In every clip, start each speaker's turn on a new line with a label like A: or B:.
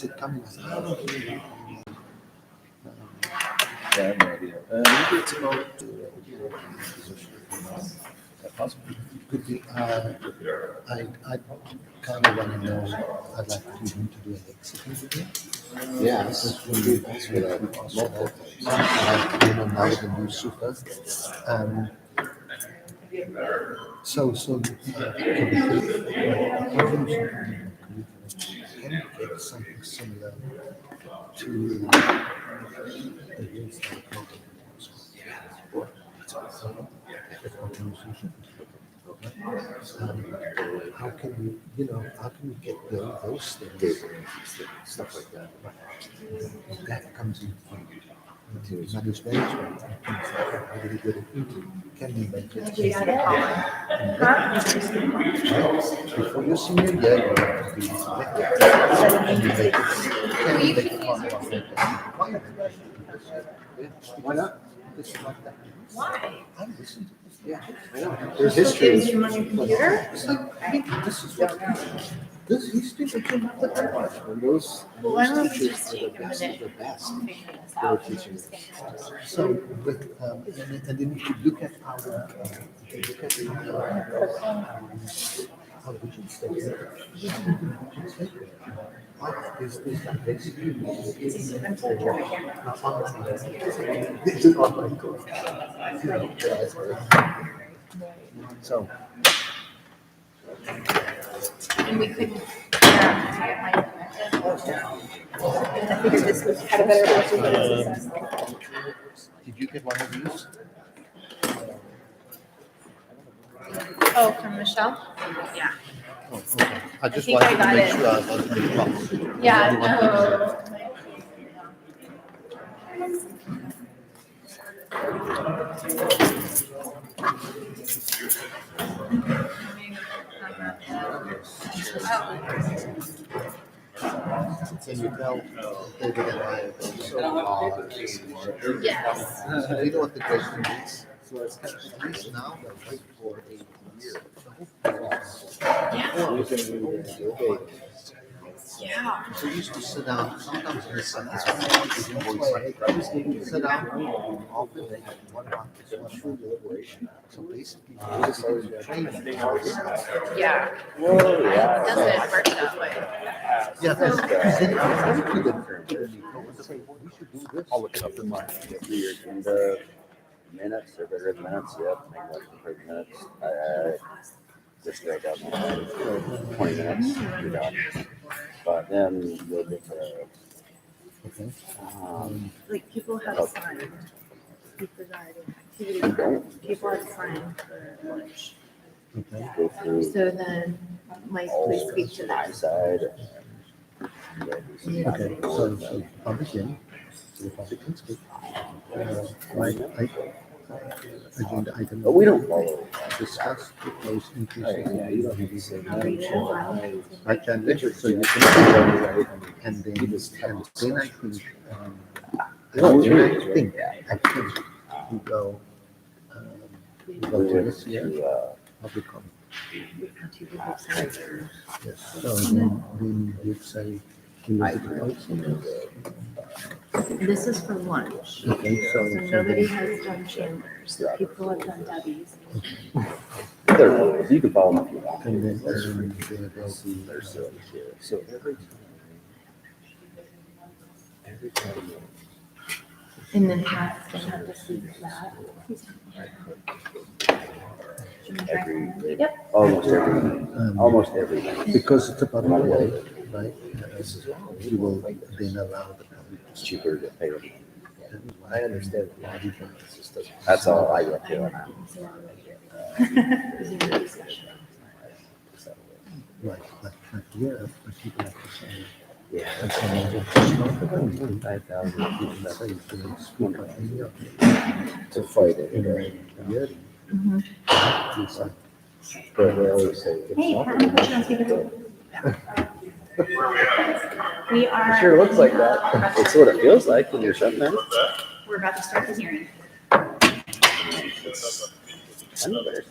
A: it coming? I don't know.
B: Yeah, I have no idea. Maybe it's about possibly.
A: Could be. I kind of want to know. I'd like him to do an exit interview.
B: Yes,
A: When you ask for that, multiple things. Now the new super. Um, can you get something similar to the years that I how can how can you get those things, stuff like that? That comes in from managed management and things like that. How do you get it into? Can you make it? Before you're senior, yeah, you have to be selected. And you make it, can you make it part of it? Why not? This is like that.
C: Why?
A: I listen to this.
B: Yeah, I know. There's
C: It
B: history.
C: is you on your computer?
A: It's like, this is what, this history that came up with that part.
B: And those
C: Well, I don't know if you
B: teachers
C: just
B: are the
C: take a
B: best
C: minute.
B: of the best.
C: Figure this
B: They're
C: out.
B: teaching.
A: So, but, and then if you look at our, our vision statement, what is this like basically?
C: I'm told you're my camera.
A: It's an online course. So,
C: And we couldn't figure out how to get mine connected. I figured this was had a better version.
A: did you get one of these?
C: Oh, from Michelle? Yeah.
A: Oh, okay. I just
C: think
A: wanted
C: I
A: to make
C: got
A: sure I wasn't in trouble.
C: Yeah, no.
A: Can you tell David and I have been so hard?
C: Yes.
A: So you know what the question is? So it's kind of, at least now they're right for a year.
C: Yeah.
A: So we used to sit down, sometimes in the summer, sit down, often they had 1 month, 1 true deliberation. So basically, training.
C: Yeah.
B: Oh, yeah.
C: It doesn't work that way.
A: Yeah, that's pretty good. We should do this.
B: I'll look it up in my your agenda. Minutes or better minutes, yep. Make like 30 minutes. Just write down 20 minutes, you're done. But then you'll get to
A: Okay.
C: Like people have signed activity. People have signed for lunch.
A: Okay.
B: go through
C: So then, like, please speak to
B: my
C: that.
B: side.
A: Okay, so public hearing, so the public can speak. Agenda item.
B: But we don't follow.
A: Discuss proposed increase.
B: Yeah, you don't need to say
C: Are you allowed?
A: I can let you, so you can. And then I think, we go, we go to this year, public comment. Yes, so then you'd say,
C: This is for lunch.
A: okay,
C: So
A: so.
C: nobody has done Chandler's. So people have done Debbie's.
B: You can follow them if you want.
A: And then, there'll be,
B: So every time.
C: And then Pat's gonna have to see that. Yep.
B: Almost every night.
A: because it's about a way, right? You will then allow the public.
B: It's cheaper to pay them.
A: I understand.
B: That's all I get to.
A: Right, but here, but people have to say.
B: Yeah.
A: And someone will just not put them in.
B: 5,000.
A: You can say, you speak on any of
B: To fight it.
A: it.
C: Mhm.
A: It's like,
B: But they always say. it's
C: Hey,
B: not
C: Pat,
B: good.
C: put you on speaker. We are.
B: It sure looks like that. That's what it feels like when you're shut down.
C: We're about to start the hearing.
B: It's kind of better.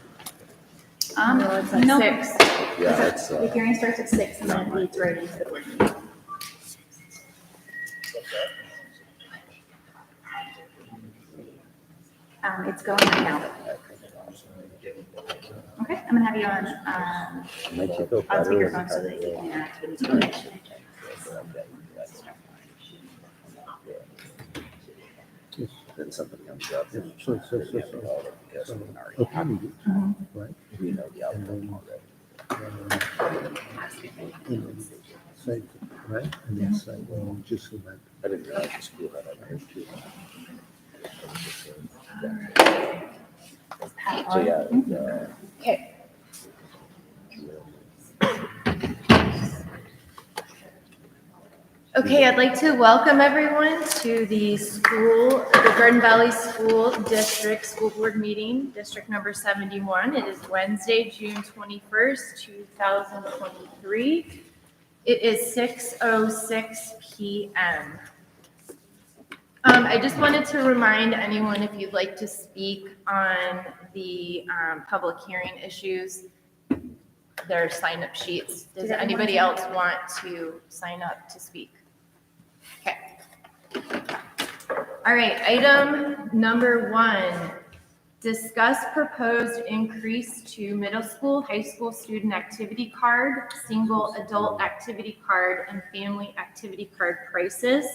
C: It's at 6.
B: Yeah, it's,
C: The hearing starts at 6 and then it leads right into the board meeting. It's going right now. Okay, I'm gonna have you
B: Makes you feel
C: on
B: better.
C: speakerphone so that you can interact with each other.
B: Then something comes up.
A: So,
B: Because we can already
A: opinion, right?
B: we know the outcome already.
A: Say, right? And then say, well, just so that.
B: I didn't realize the school had that. So yeah.
C: Okay. Okay, I'd like to welcome everyone to the Garden Valley School District School Board Meeting, District Number 71. It is Wednesday, June 21st, 2023. It is 6:06 p.m. I just wanted to remind anyone, if you'd like to speak on the public hearing issues, there are sign-up sheets. Does anybody else want to sign up to speak? Okay. All right, item number 1, discuss proposed increase to middle school, high school student activity card, single adult activity card, and family activity card prices.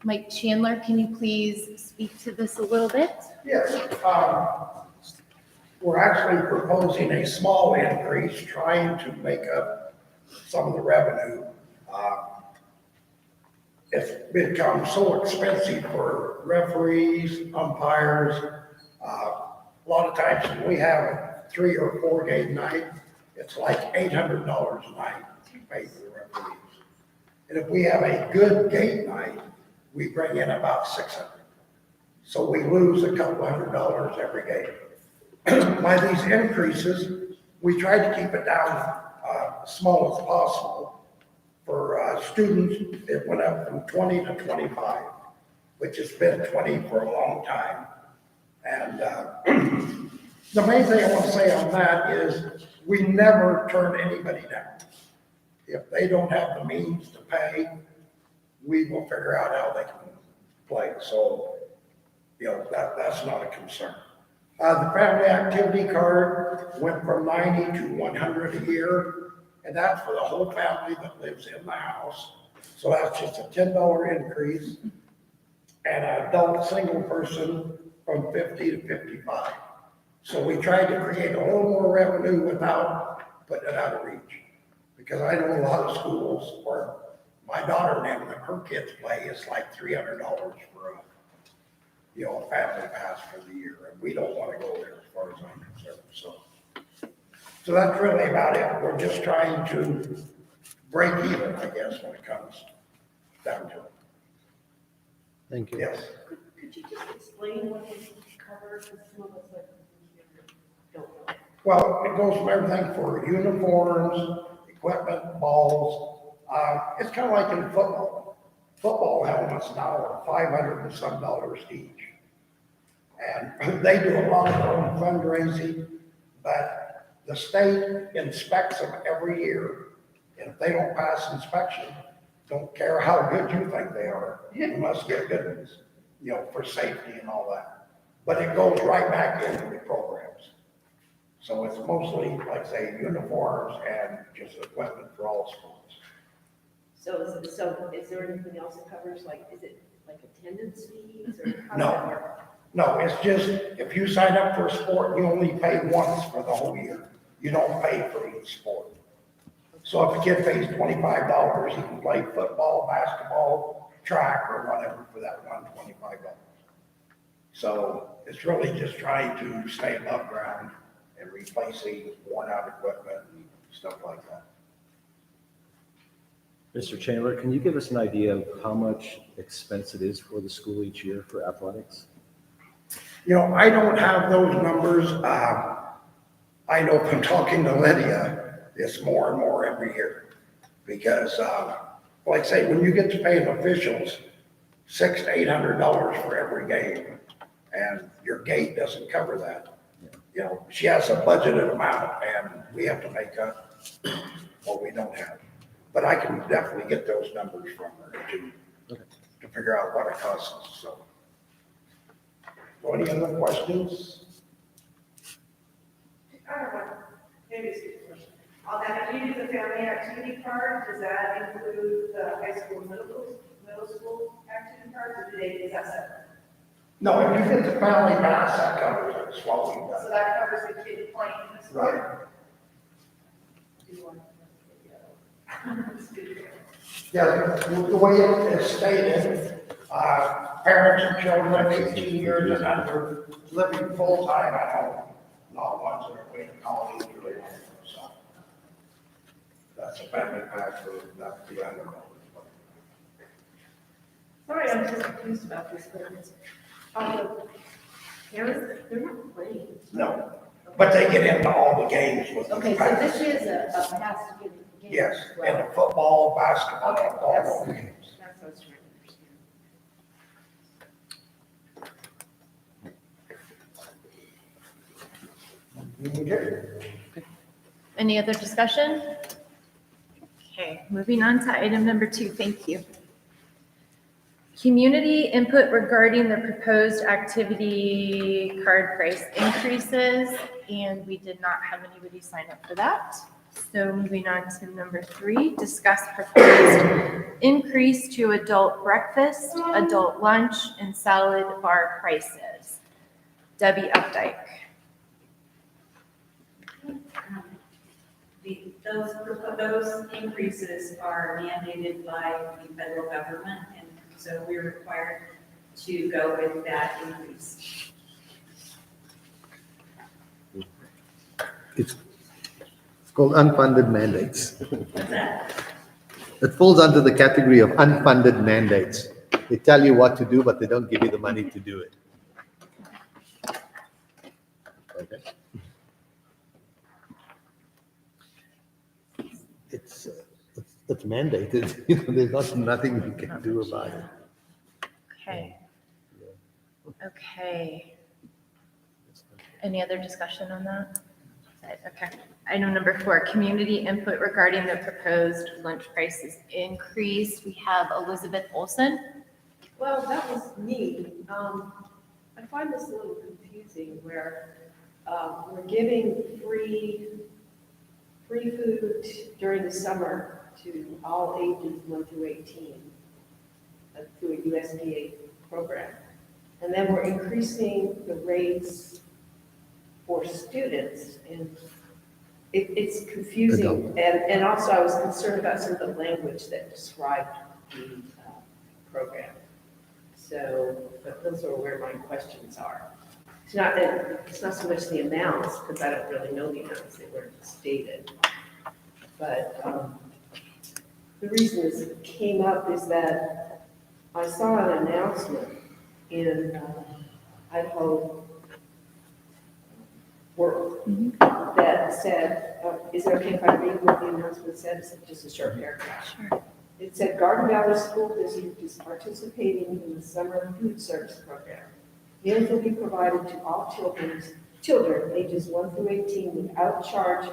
C: Mike Chandler, can you please speak to this a little bit?
D: Yes, we're actually proposing a small increase, trying to make up some of the revenue. It's become so expensive for referees, umpires. A lot of times when we have a 3 or 4 game night, it's like $800 a night to pay for the referees. And if we have a good game night, we bring in about $600. So we lose a couple $100 every game. By these increases, we try to keep it down small as possible. For students, it went up from 20 to 25, which has been 20 for a long time. And the main thing I want to say on that is we never turn anybody down. If they don't have the means to pay, we will figure out how they can play. So, that's not a concern. The family activity card went from 90 to 100 a year, and that's for the whole family that lives in the house. So that's just a $10 increase, and an adult single person from 50 to 55. So we tried to create a little more revenue without putting it out of reach. Because I know a lot of schools where my daughter and her kids play, it's like $300 for a family pass for the year, and we don't want to go there as far as I'm concerned. So that's really about it. We're just trying to break even, I guess, when it comes down to it.
A: Thank you.
D: Yes.
E: Could you just explain what this covers, because some of us don't know?
D: Well, it goes from everything for uniforms, equipment, balls. It's kind of like in football. Football helmets now are $500 and some each. And they do a lot of their own fundraising, but the state inspects them every year. And if they don't pass inspection, don't care how good you think they are, you must get good ones, for safety and all that. But it goes right back into the programs. So it's mostly, like say, uniforms and just equipment for all sports.
E: So is there anything else it covers, like, is it like attendance fees or? how
D: No.
E: does that work?
D: No, it's just, if you sign up for a sport, you only pay once for the whole year. You don't pay for each sport. So if a kid pays $25, he can play football, basketball, track, or whatever for that $125. So it's really just trying to stay above ground and replacing worn out equipment and stuff like that.
F: Mr. Chandler, can you give us an idea of how much expense it is for the school each year for athletics?
D: I don't have those numbers. I know from talking to Lydia, it's more and more every year. Because, like I say, when you get to paying officials $600 to $800 for every game, and your gate doesn't cover that. She has a budgeted amount, and we have to make up what we don't have. But I can definitely get those numbers from her to figure out what it costs us, so. So any other questions?
G: I don't know, maybe it's a good question. On that, if you do the family activity card, does that include the high school, middle school activity cards, or is that separate?
D: No, if you get the family pass, that covers it, it's what we've
G: So
D: done.
G: that covers the kid playing in the school?
D: Right.
G: Do you want to- It's good.
D: Yeah, the way it is stated, parents and children 18 years and under living full-time at home, not ones that are away to college or anything, so. That's a family pass for that, the underdog.
E: Sorry, I'm just confused about this, but it's, parents, they're not playing.
D: No, but they get into all the games with the
E: Okay, so
D: pass.
E: this is a pass to get in the game.
D: Yes,
E: as well.
D: and the football, basketball,
E: Okay,
D: all those games.
E: That's what I was trying to understand.
D: Okay.
C: Any other discussion? Okay, moving on to item number 2, thank you. Community input regarding the proposed activity card price increases, and we did not have anybody sign up for that. So moving on to number 3, discuss proposed increase to adult breakfast, adult lunch, and salad bar prices. Debbie Updike.
H: Those increases are mandated by the federal government, and so we're required to go with that increase.
A: It's called unfunded mandates.
H: What's that?
A: It falls under the category of unfunded mandates. They tell you what to do, but they don't give you the money to do it. Okay. It's mandated. There's nothing you can do about it.
C: Okay. Okay. Any other discussion on that? Okay. Item number 4, community input regarding the proposed lunch prices increase. We have Elizabeth Olson.
E: Well, that was me. I find this a little confusing where we're giving free food during the summer to all ages 1 through 18 through a USDA program. And then we're increasing the rates for students, and it's confusing. And also I was concerned about some of the language that described the program. So, but those are where my questions are. It's not so much the amounts, because I don't really know the amounts, they weren't stated. But the reason this came up is that I saw an announcement in Idaho World that said, is it okay if I read what the announcement said? It's just a short paragraph.
C: Sure.
E: It said Garden Valley School District is participating in the summer food service program. Meals will be provided to all children ages 1 through 18 without charge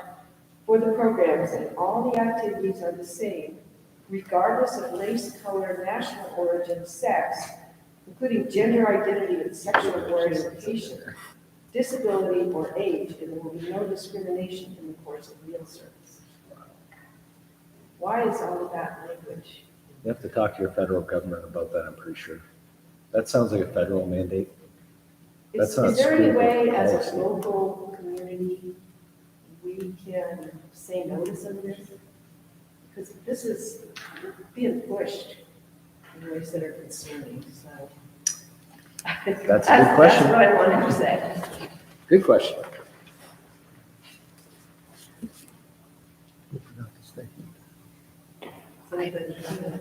E: for the programs, and all the activities are the same, regardless of race, color, national origin, sex, including gender identity and sexual orientation, disability, or age, and there will be no discrimination in the course of meal service. Why is all of that language?
F: You have to talk to your federal government about that, I'm pretty sure. That sounds like a federal mandate. That's not
E: Is there any
F: school
E: way as
F: policy.
E: a local community, we can say no to some of this? Because this is being pushed in ways that are concerning, so.
F: That's a good question.
E: That's what I wanted to say.
F: Good question.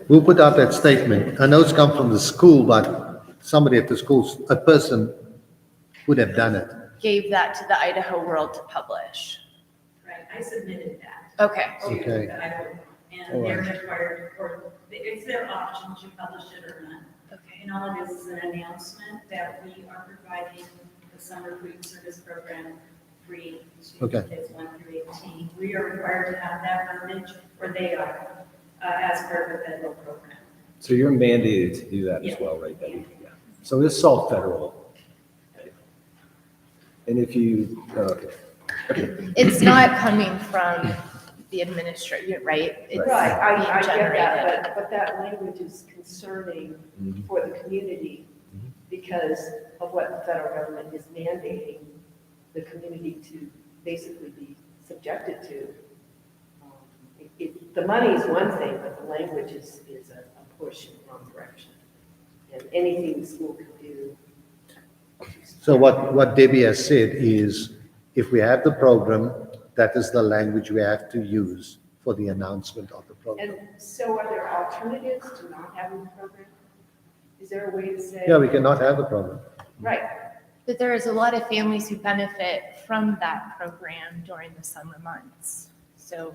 A: Who put out that statement? I know it's come from the school, but somebody at the school, a person would have done it.
C: Gave that to the Idaho World to publish.
H: Right, I submitted that.
C: Okay.
A: Okay.
H: To Idaho, and they're required, or it's their option to publish it or not.
C: Okay.
H: And all it is an announcement that we are providing the summer food service program free to
A: Okay.
H: kids 1 through 18. We are required to have that verbiage, or they are, as part of the federal program.
F: So you're mandated to do that as well, right, Debbie? Yeah. So this is all federal. And if you, okay.
C: It's not coming from the administrator, right? It's
E: Right, I
C: being
E: get
C: generated.
E: that, but that language is concerning
F: Mhm.
E: for the community because of what the federal government is mandating the community to basically be subjected to. The money is one thing, but the language is a push in the wrong direction. And anything the school can do.
A: So what Debbie has said is, if we have the program, that is the language we have to use for the announcement of the program.
E: And so are there alternatives to not having the program? Is there a way to say?
A: Yeah, we cannot have the program.
E: Right,
C: But there is a lot of families who benefit from that program during the summer months. So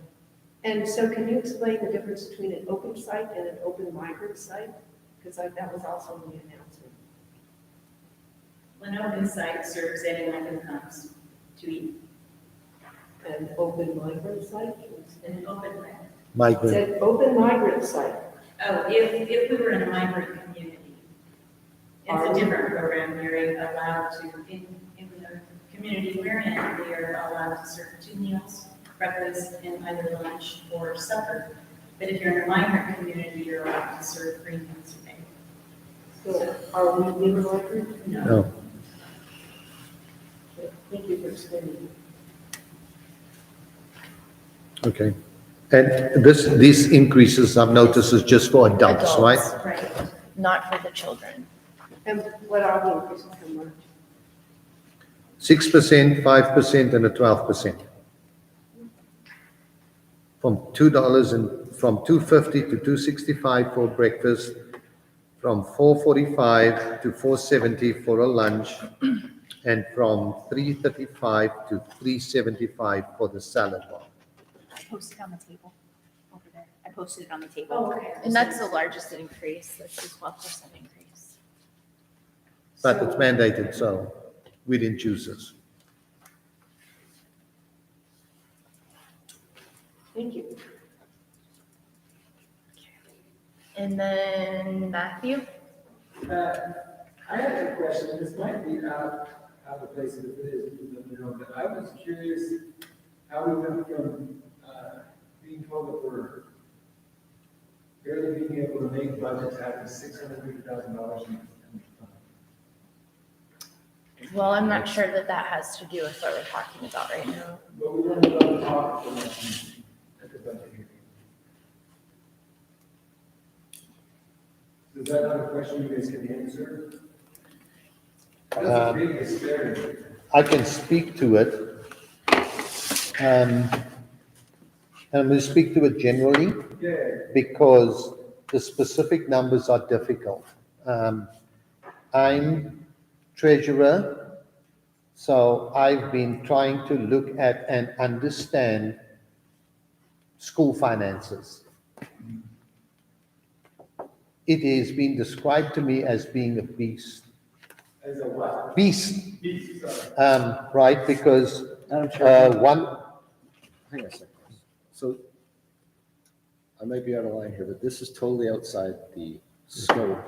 E: and so can you explain the difference between an open site and an open migrant site? Because that was also in the announcement.
H: An open site serves anyone who comes to eat.
E: An open migrant site?
H: An open,
E: It
A: Migrant,
E: said open migrant site.
H: oh, if we were in a migrant community, it's a different program. You're allowed to, in the community we're in, we are allowed to serve 2 meals, breakfast and either lunch or supper. But if you're in a migrant community, you're allowed to serve 3 meals a day.
E: So are we in migrant?
A: no.
E: Thank you for explaining.
A: Okay. And these increases, I've noticed, is just for adults, right?
H: Right.
C: not for the children.
E: And what are the increases per month?
A: 6%, 5%, and a 12%. From $2 and from $2.50 to $2.65 for breakfast, from $4.45 to $4.70 for a lunch, and from $3.35 to $3.75 for the salad bar.
I: I posted on the table over there. I posted it on the table.
E: Oh, okay.
C: And that's the largest increase, that's a 12% increase.
A: But it's mandated, so we didn't choose this.
E: Thank you.
C: And then Matthew?
J: I have a question, this might be out of place if it is, but I was curious how we went from, being told that we're barely being able to make budgets out of $650,000 in
C: Well, I'm not sure that that has to do with what we're talking about right now.
J: but we weren't allowed to talk at the budget hearing. Is that not a question you guys can answer? That's a big disparity.
A: I can speak to it. And I'm going to speak to it generally
J: Yeah,
A: because the specific numbers are difficult. I'm treasurer, so I've been trying to look at and understand school finances. It has been described to me as being a beast.
J: as a what?
A: Beast,
J: Piece, sorry.
A: right? Because
F: Madam Chair,
A: one,
F: hang on a second. So I might be out of line here, but this is totally outside the scope.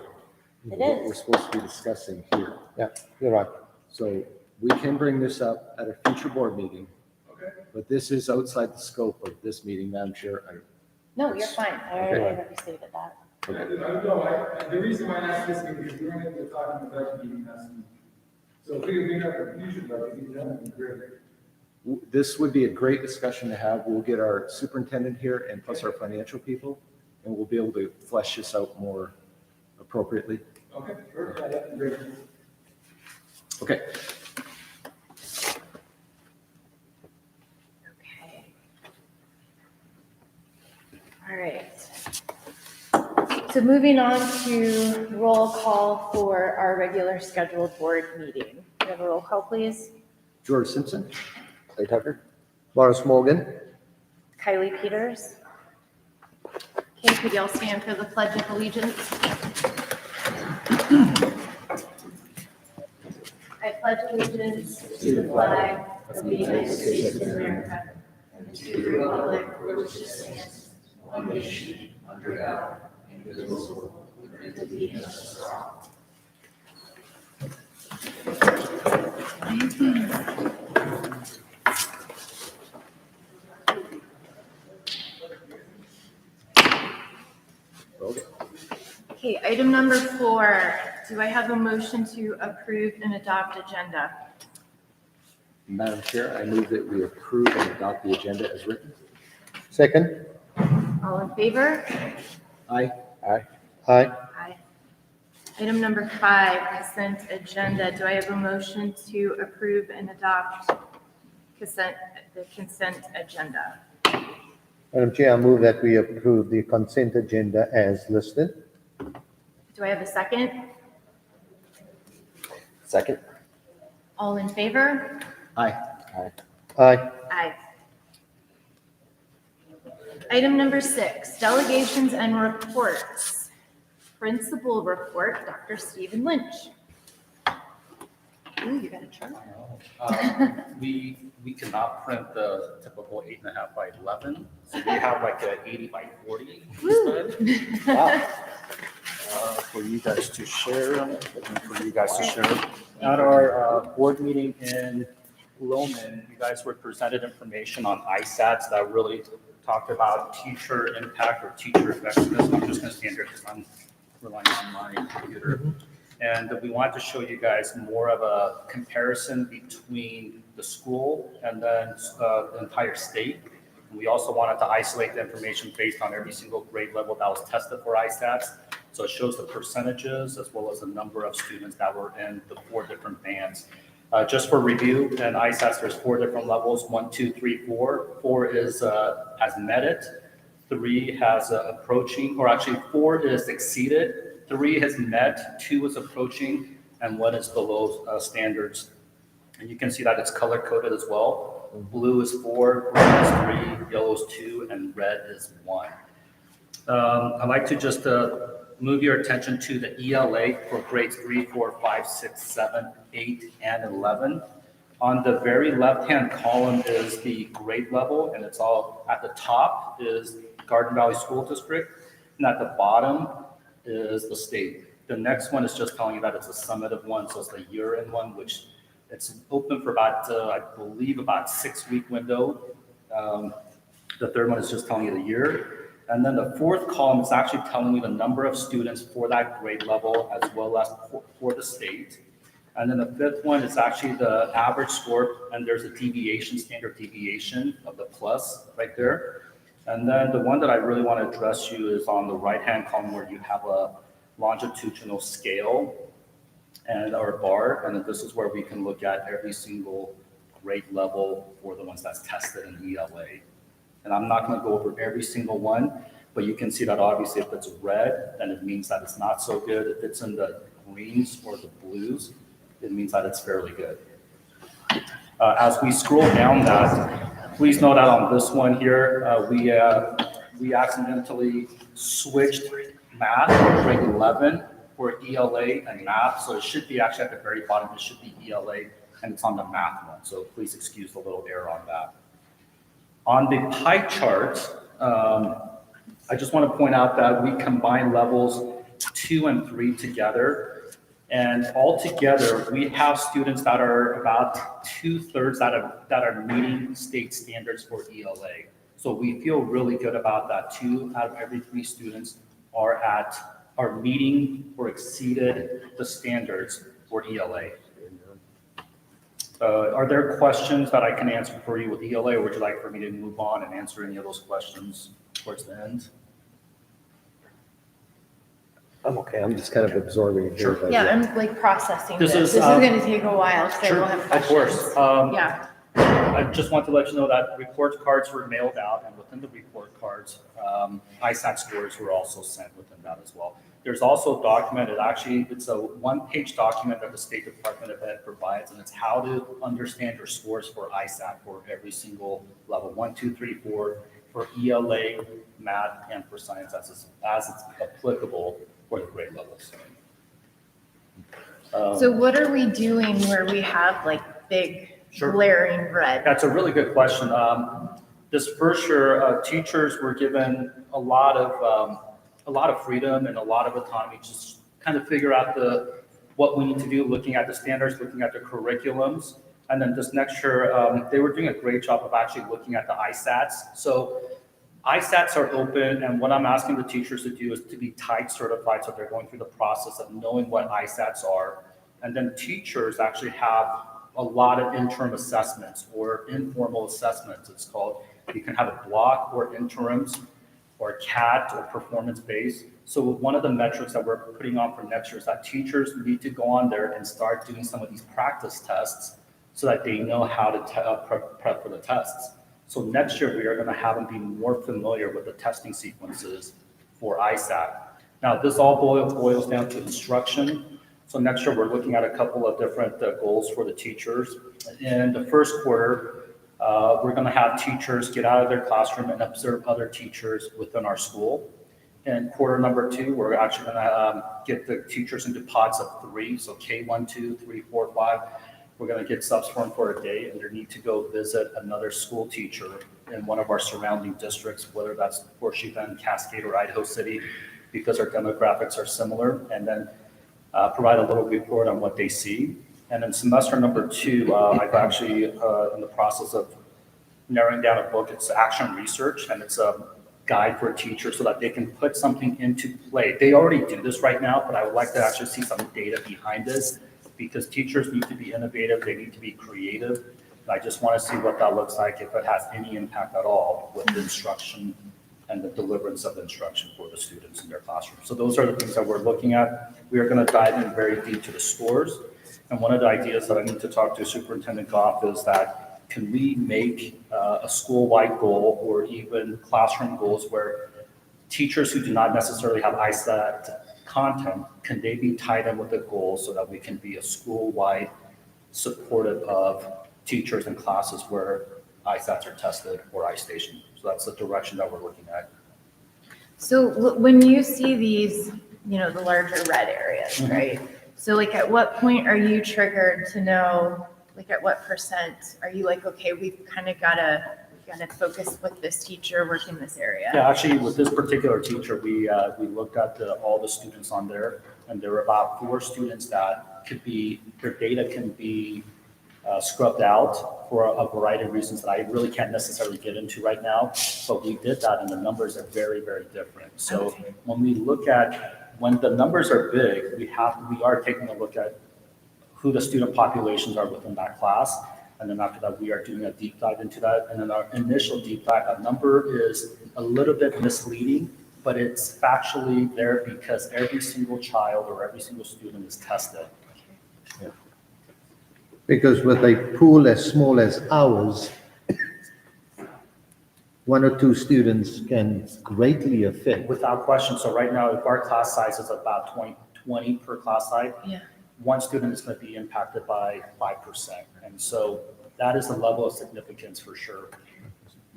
C: It
F: of what
C: is.
F: we're supposed to be discussing here.
A: yeah, you're right.
F: So we can bring this up at a future board meeting,
J: Okay.
F: but this is outside the scope of this meeting, Madam Chair.
C: No, you're fine, I already stated that.
J: The reason why I asked this is because we weren't able to talk in the budget meeting last week. So if we could bring up a future budget meeting, that would be great.
F: This would be a great discussion to have. We'll get our superintendent here and plus our financial people, and we'll be able to flesh this out more appropriately.
J: Okay, perfect, that'd be great.
F: Okay.
C: Okay. All right. So moving on to roll call for our regular scheduled board meeting. We have a roll call, please.
F: George Simpson?
B: Clay Tucker?
A: Morris Morgan,
C: Kylie Peters. Okay, could y'all stand for the Pledge of Allegiance? I pledge allegiance to the flag of the United States of America and to the republic for which it stands, one nation, under God, indivisible, Okay, item number 4, do I have a motion to approve and adopt agenda?
F: Madam Chair, I move that we approve and adopt the agenda as written.
A: Second?
C: All in favor?
F: Aye.
A: Aye. Aye.
C: Aye. Item number 5, consent agenda. Do I have a motion to approve and adopt the consent agenda?
A: Madam Chair, I move that we approve the consent agenda as listed.
C: Do I have a second?
B: Second?
C: All in favor?
F: Aye.
A: Aye.
C: Aye. Item number 6, delegations and reports. Principal report, Dr. Stephen Lynch. Ooh, you got a chart?
K: We cannot print the typical 8.5 by 11, so we have like a 80 by 40 instead.
F: Wow.
K: For you guys to share, At our board meeting in Loman, you guys were presented information on ISATs that really talked about teacher impact or teacher effectiveness. I'm just going to stand here because I'm relying on my computer. And we wanted to show you guys more of a comparison between the school and then the entire state. And we also wanted to isolate the information based on every single grade level that was tested for ISATs. So it shows the percentages as well as the number of students that were in the 4 different bands. Just for review, in ISATs, there's 4 different levels, 1, 2, 3, 4. 4 is has met it, 3 has approaching, or actually 4 is exceeded, 3 has met, 2 is approaching, and 1 is below standards. And you can see that it's color coded as well. Blue is 4, green is 3, yellow is 2, and red is 1. I'd like to just move your attention to the ELA for grades 3, 4, 5, 6, 7, 8, and 11. On the very left-hand column is the grade level, and it's all at the top is Garden Valley School District, and at the bottom is the state. The next one is just telling you that it's a summative one, so it's the year-end one, which it's open for about, I believe, about 6-week window. The third one is just telling you the year. And then the 4th column is actually telling you the number of students for that grade level as well as for the state. And then the 5th one is actually the average score, and there's a deviation, standard deviation of the plus right there. And then the one that I really want to address you is on the right-hand column where you have a longitudinal scale and our bar, and then this is where we can look at every single grade level for the ones that's tested in ELA. And I'm not going to go over every single one, but you can see that obviously if it's red, then it means that it's not so good. If it's in the greens or the blues, it means that it's fairly good. As we scroll down that, please note that on this one here, we accidentally switched math for grade 11 for ELA and math. So it should be actually at the very bottom, it should be ELA, and it's on the math one. So please excuse the little error on that. On the pie chart, I just want to point out that we combine levels 2 and 3 together. And altogether, we have students that are about 2/3 that are meeting state standards for ELA. So we feel really good about that. 2 out of every 3 students are meeting or exceeded the standards for ELA. Are there questions that I can answer for you with ELA, or would you like for me to move on and answer any of those questions towards the end?
A: I'm okay. I'm just kind of absorbing it.
K: Sure.
C: Yeah, I'm like processing
K: This
C: this.
K: is,
C: This is going to take a while, so I
K: Sure,
C: will have
K: of
C: questions.
K: course.
C: Yeah,
K: I just want to let you know that report cards were mailed out, and within the report cards, ISAT scores were also sent within that as well. There's also documented, actually, it's a 1-page document that the State Department of Ed provides, and it's how to understand your scores for ISAT for every single level, 1, 2, 3, 4, for ELA, math, and for science as it's applicable for the grade levels.
C: so what are we doing where we have like big
K: Sure.
C: glaring red?
K: That's a really good question. This first year, teachers were given a lot of a lot of freedom and a lot of autonomy, just kind of figure out what we need to do, looking at the standards, looking at the curriculums. And then this next year, they were doing a great job of actually looking at the ISATs. So ISATs are open, and what I'm asking the teachers to do is to be TIDE certified, so they're going through the process of knowing what ISATs are. And then teachers actually have a lot of interim assessments or informal assessments, it's called. You can have a block or interims or CAT or performance-based. So one of the metrics that we're putting on for next year is that teachers need to go on there and start doing some of these practice tests so that they know how to prep for the tests. So next year, we are going to have them be more familiar with the testing sequences for ISAT. Now, this all boils down to instruction. So next year, we're looking at a couple of different goals for the teachers. In the first quarter, we're going to have teachers get out of their classroom and observe other teachers within our school. In quarter number 2, we're actually going to get the teachers into pods of 3, so K1, 2, 3, 4, 5. We're going to get subs for them for a day, and they need to go visit another school teacher in one of our surrounding districts, whether that's Horseshoe Bend, Cascade, or Idaho City, because our demographics are similar, and then provide a little report on what they see. And then semester number 2, I've actually in the process of narrowing down a book. It's action research, and it's a guide for a teacher so that they can put something into play. They already do this right now, but I would like to actually see some data behind this, because teachers need to be innovative, they need to be creative. And I just want to see what that looks like, if it has any impact at all with the instruction and the deliverance of the instruction for the students in their classroom. So those are the things that we're looking at. We are going to dive in very deep to the scores. And one of the ideas that I need to talk to Superintendent Goff is that, can we make a school-wide goal or even classroom goals where teachers who do not necessarily have ISAT content, can they be tied in with a goal so that we can be a school-wide supportive of teachers and classes where ISATs are tested or iStation? So that's the direction that we're looking at.
C: So when you see these, the larger red areas, right? So like at what point are you triggered to know, like at what % are you like, okay, we've kind of got to focus with this teacher working this area?
K: Yeah, actually, with this particular teacher, we looked at all the students on there, and there were about 4 students that their data can be scrubbed out for a variety of reasons that I really can't necessarily get into right now. But we did that, and the numbers are very, very different. So when the numbers are big, we are taking a look at who the student populations are within that class. And then after that, we are doing a deep dive into that. And then our initial deep dive, that number is a little bit misleading, but it's factually there because every single child or every single student is tested.
A: Yeah. Because with a pool as small as ours, 1 or 2 students can greatly affect.
K: Without question. So right now, if our class size is about 20 per class size,
C: Yeah.
K: 1 student is going to be impacted by 5%. And so that is the level of significance for sure.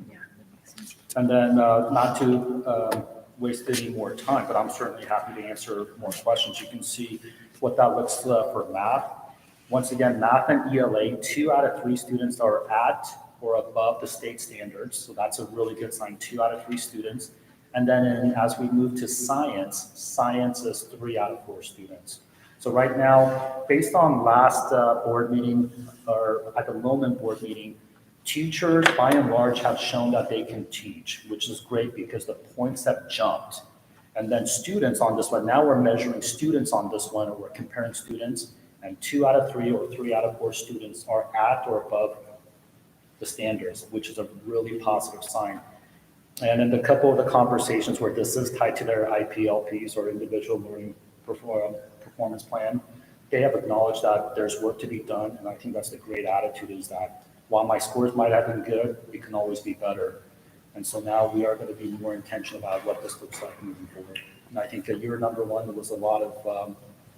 C: Yeah, that makes sense.
K: And then not to waste any more time, but I'm certainly happy to answer more questions. You can see what that looks for math. Once again, math and ELA, 2 out of 3 students are at or above the state standards. So that's a really good sign, 2 out of 3 students. And then as we move to science is 3 out of 4 students. So right now, based on last board meeting or at the Loman board meeting, teachers by and large have shown that they can teach, which is great because the points have jumped. And then students on this one, now we're measuring students on this one, or we're comparing students, and 2 out of 3 or 3 out of 4 students are at or above the standards, which is a really positive sign. And in a couple of the conversations where this is tied to their IPLPs or individual learning performance plan, they have acknowledged that there's work to be done. And I think that's the great attitude, is that while my scores might have been good, we can always be better. And so now we are going to be more intentional about what this looks like moving forward. And I think that year number 1, there was a lot of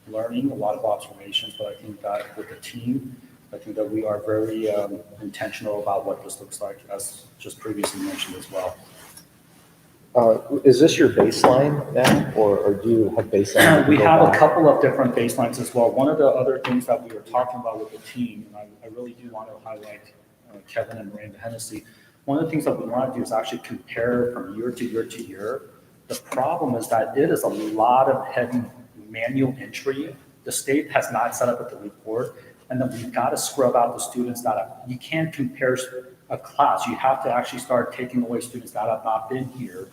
K: learning, a lot of observations, but I think that with the team, I think that we are very intentional about what this looks like, as just previously mentioned as well.
F: Is this your baseline now, or do you have baselines?
K: We have a couple of different baselines as well. One of the other things that we were talking about with the team, and I really do want to highlight Kevin and Miranda Hennessy, one of the things that we want to do is actually compare from year to year to year The problem is that it is a lot of heavy manual entry. The state has not set up a report, and then we've got to scrub out the students you can't compare a class. You have to actually start taking away students that have not been here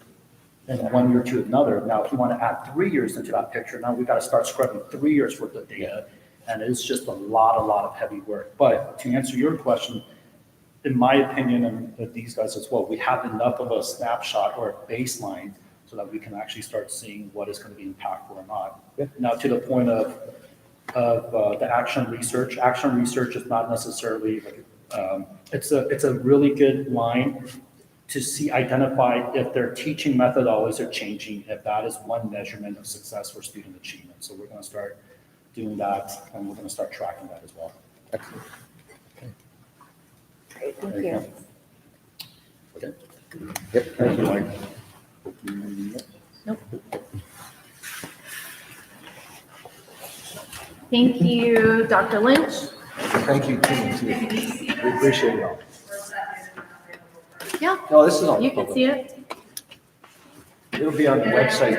K: in 1 year to another. Now, if you want to add 3 years into that picture, now we've got to start scrubbing 3 years worth of data. And it's just a lot of heavy work. But to answer your question, in my opinion, and with these guys as well, we have enough of a snapshot or a baseline so that we can actually start seeing what is going to be impactful or not. Now, to the point of the action research is not necessarily, it's a really good line to identify if their teaching methodologies are changing, if that is one measurement of success for student achievement. So we're going to start doing that, and we're going to start tracking that as well.
F: Excellent.
E: Great, thank you.
K: Okay.
F: Yep, thank you, Mike.
C: Thank you, Dr. Lynch.
F: Thank you, team, too. We appreciate it all.
C: Yeah,
F: No, this is all
C: you can
F: public.
C: see it.
F: It'll be on the website.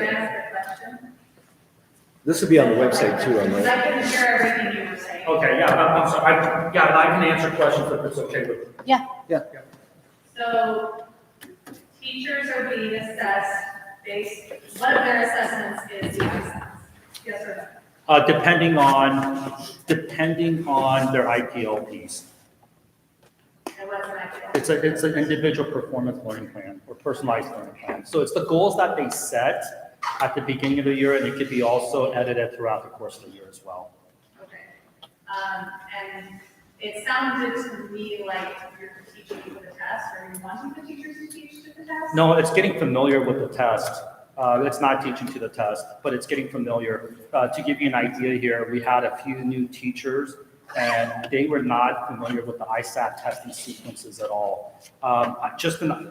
F: This will be on the website too,
G: Because
F: right?
G: I couldn't hear everything you were saying.
K: Okay, yeah, I'm sorry. I can answer questions if it's okay with you.
G: So teachers are being assessed based, one of their assessments is the ISATs. Yes or no?
K: Depending on their IPL piece.
G: And what's an IPL?
K: It's an individual performance learning plan or personalized learning plan. So it's the goals that they set at the beginning of the year, and it could be also edited throughout the course of the year as well.
G: Okay. And it sounded to me like you're teaching for the test, or you're wanting the teachers to teach to the test?
K: No, it's getting familiar with the test. It's not teaching to the test, but it's getting familiar. To give you an idea here, we had a few new teachers, and they were not familiar with the ISAT testing sequences at all.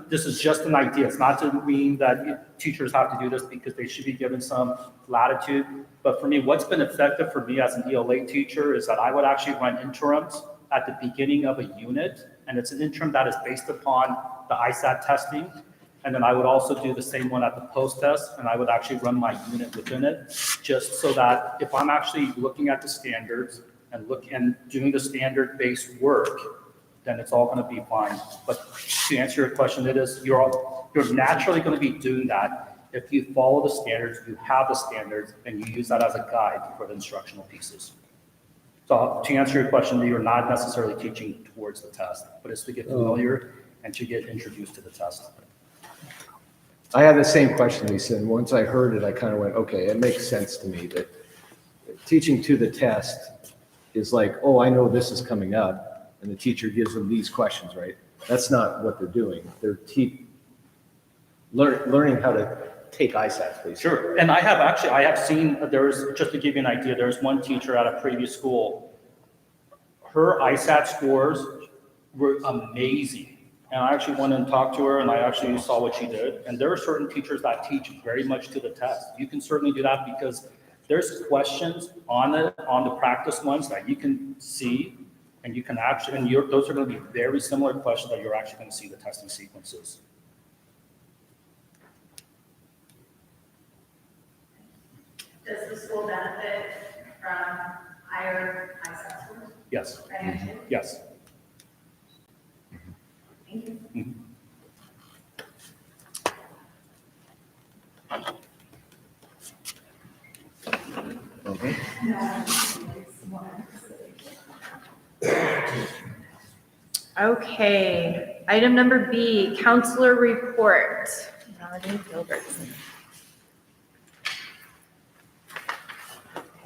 K: This is just an idea. It's not to mean that teachers have to do this, because they should be given some latitude. But for me, what's been effective for me as an ELA teacher is that I would actually run interims at the beginning of a unit, and it's an interim that is based upon the ISAT testing. And then I would also do the same one at the post-test, and I would actually run my unit within it, just so that if I'm actually looking at the standards and doing the standard-based work, then it's all going to be fine. But to answer your question, you're naturally going to be doing that if you follow the standards, you have the standards, and you use that as a guide for the instructional pieces. So to answer your question, you're not necessarily teaching towards the test, but it's to get familiar and to get introduced to the test.
F: I had the same question, Lisa, and once I heard it, I kind of went, okay, it makes sense to me that teaching to the test is like, oh, I know this is coming up, and the teacher gives them these questions, right? That's not what they're doing. They're learning how to take ISATs, basically.
K: Sure, and I have seen, just to give you an idea, there's one teacher at a previous school, her ISAT scores were amazing. And I actually went and talked to her, and I actually saw what she did. And there are certain teachers that teach very much to the test. You can certainly do that, because there's questions on the practice ones that you can see, and you can actually, those are going to be very similar questions that you're actually going to see the testing sequences.
G: Does the school benefit from higher ISAT scores?
K: Yes,
G: Financially?
K: yes.
G: Thank you.
K: Mhm.
C: Okay, item number B, counselor report. Melanie Gilbert.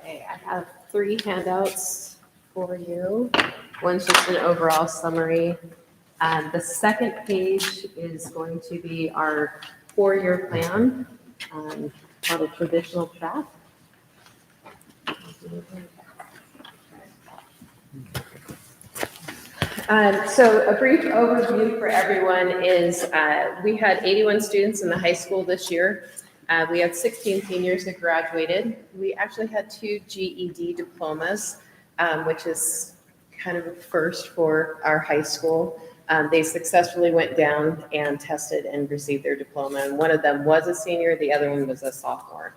E: Okay, I have 3 handouts for you. One's just an overall summary. The second page is going to be our 4-year plan, called a traditional track. So a brief overview for everyone is we had 81 students in the high school this year. We had 16 seniors that graduated. We actually had 2 GED diplomas, which is kind of a first for our high school. They successfully went down and tested and received their diploma. And one of them was a senior, the other one was a sophomore.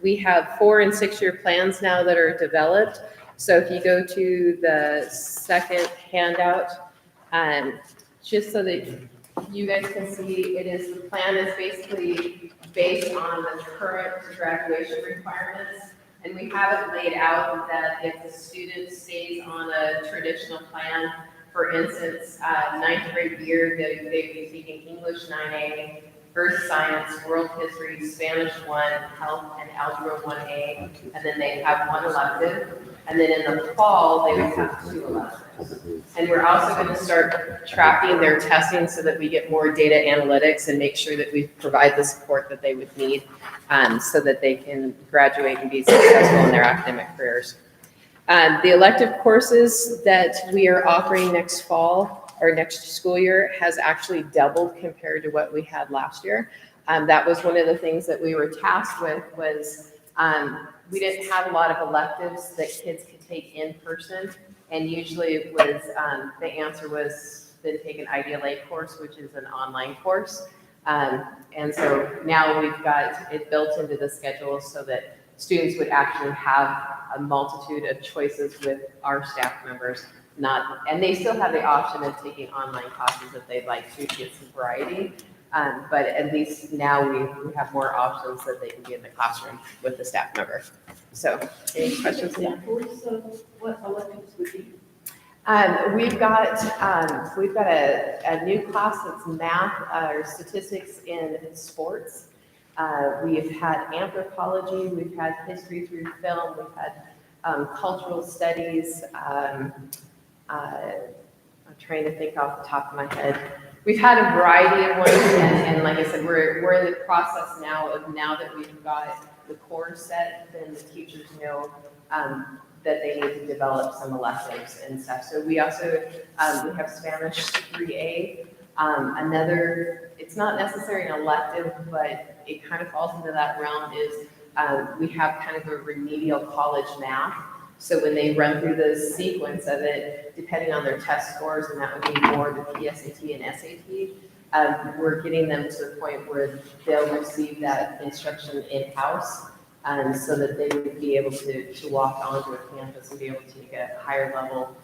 E: We have 4 and 6 year plans now that are developed. So if you go to the second handout, just so that you guys can see, the plan is basically based on the current graduation requirements. And we have it laid out that if the student stays on a traditional plan, for instance, 9th grade year, they'd be taking English 9A, Earth Science, World History, Spanish 1, Health, and Algebra 1A, and then they have 1 elective. And then in the fall, they would have 2 electives. And we're also going to start tracking their testing so that we get more data analytics and make sure that we provide the support that they would need so that they can graduate and be successful in their academic careers. The elective courses that we are offering next fall or next school year has actually doubled compared to what we had last year. That was one of the things that we were tasked with was we didn't have a lot of electives that kids could take in person. And usually it was, the answer was then take an IDLA course, which is an online course. And so now we've got it built into the schedule so that students would actually have a multitude of choices with our staff members. And they still have the option of taking online classes if they'd like to get some variety. But at least now we have more options that they can be in the classroom with the staff member. So, any questions on that? What electives would be? We've got a new class that's math or statistics in sports. We've had anthropology, we've had history through film, we've had cultural studies. I'm trying to think off the top of my head. We've had a variety of ones, and like I said, we're in the process now that we've got the core set, then the teachers know that they need to develop some electives and stuff. So we also we have Spanish 3A. It's not necessarily an elective, but it kind of falls into that realm is we have kind of a remedial college math. So when they run through the sequence of it, depending on their test scores, and that would be more the PSAT and SAT, we're getting them to the point where they'll receive that instruction in-house so that they would be able to walk onto a campus and be able to take a higher level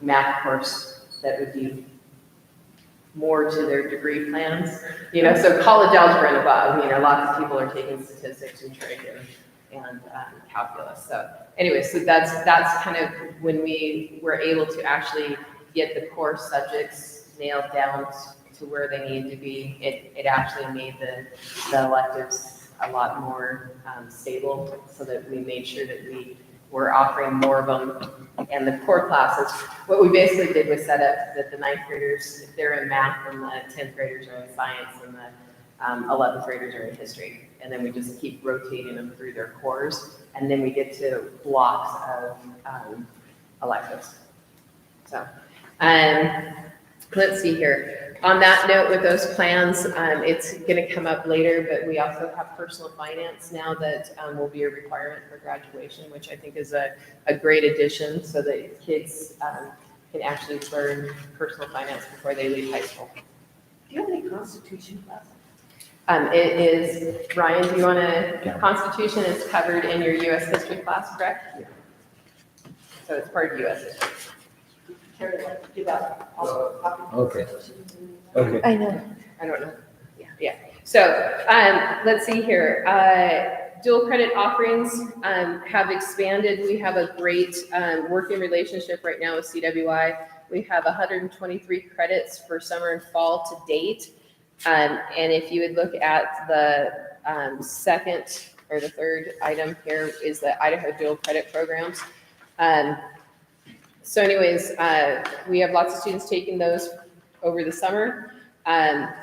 E: math course that would be more to their degree plans. So college algebra and above, lots of people are taking statistics and trig and calculus. So anyway, so that's kind of when we were able to actually get the core subjects nailed down to where they need to be. It actually made the electives a lot more stable so that we made sure that we were offering more of them. And the core classes, what we basically did was set up that the 9th graders, if they're in math, and the 10th graders are in science, and the 11th graders are in history. And then we just keep rotating them through their cores. And then we get to blocks of electives. So, let's see here. On that note, with those plans, it's going to come up later, but we also have personal finance now that will be a requirement for graduation, which I think is a great addition so that kids can actually learn personal finance before they leave high school. Do you have any Constitution classes?
C: It is, Ryan, do you want to, Constitution is covered in your U.S. history class, correct? Yeah. So it's part of U.S. history.
F: Okay. Okay.
C: I know. I don't know. Yeah. So let's see here. Dual credit offerings have expanded. We have a great working relationship right now with CWI. We have 123 credits for summer and fall to date. And if you would look at the second or the third item here is the Idaho Dual Credit Programs. So anyways, we have lots of students taking those over the summer.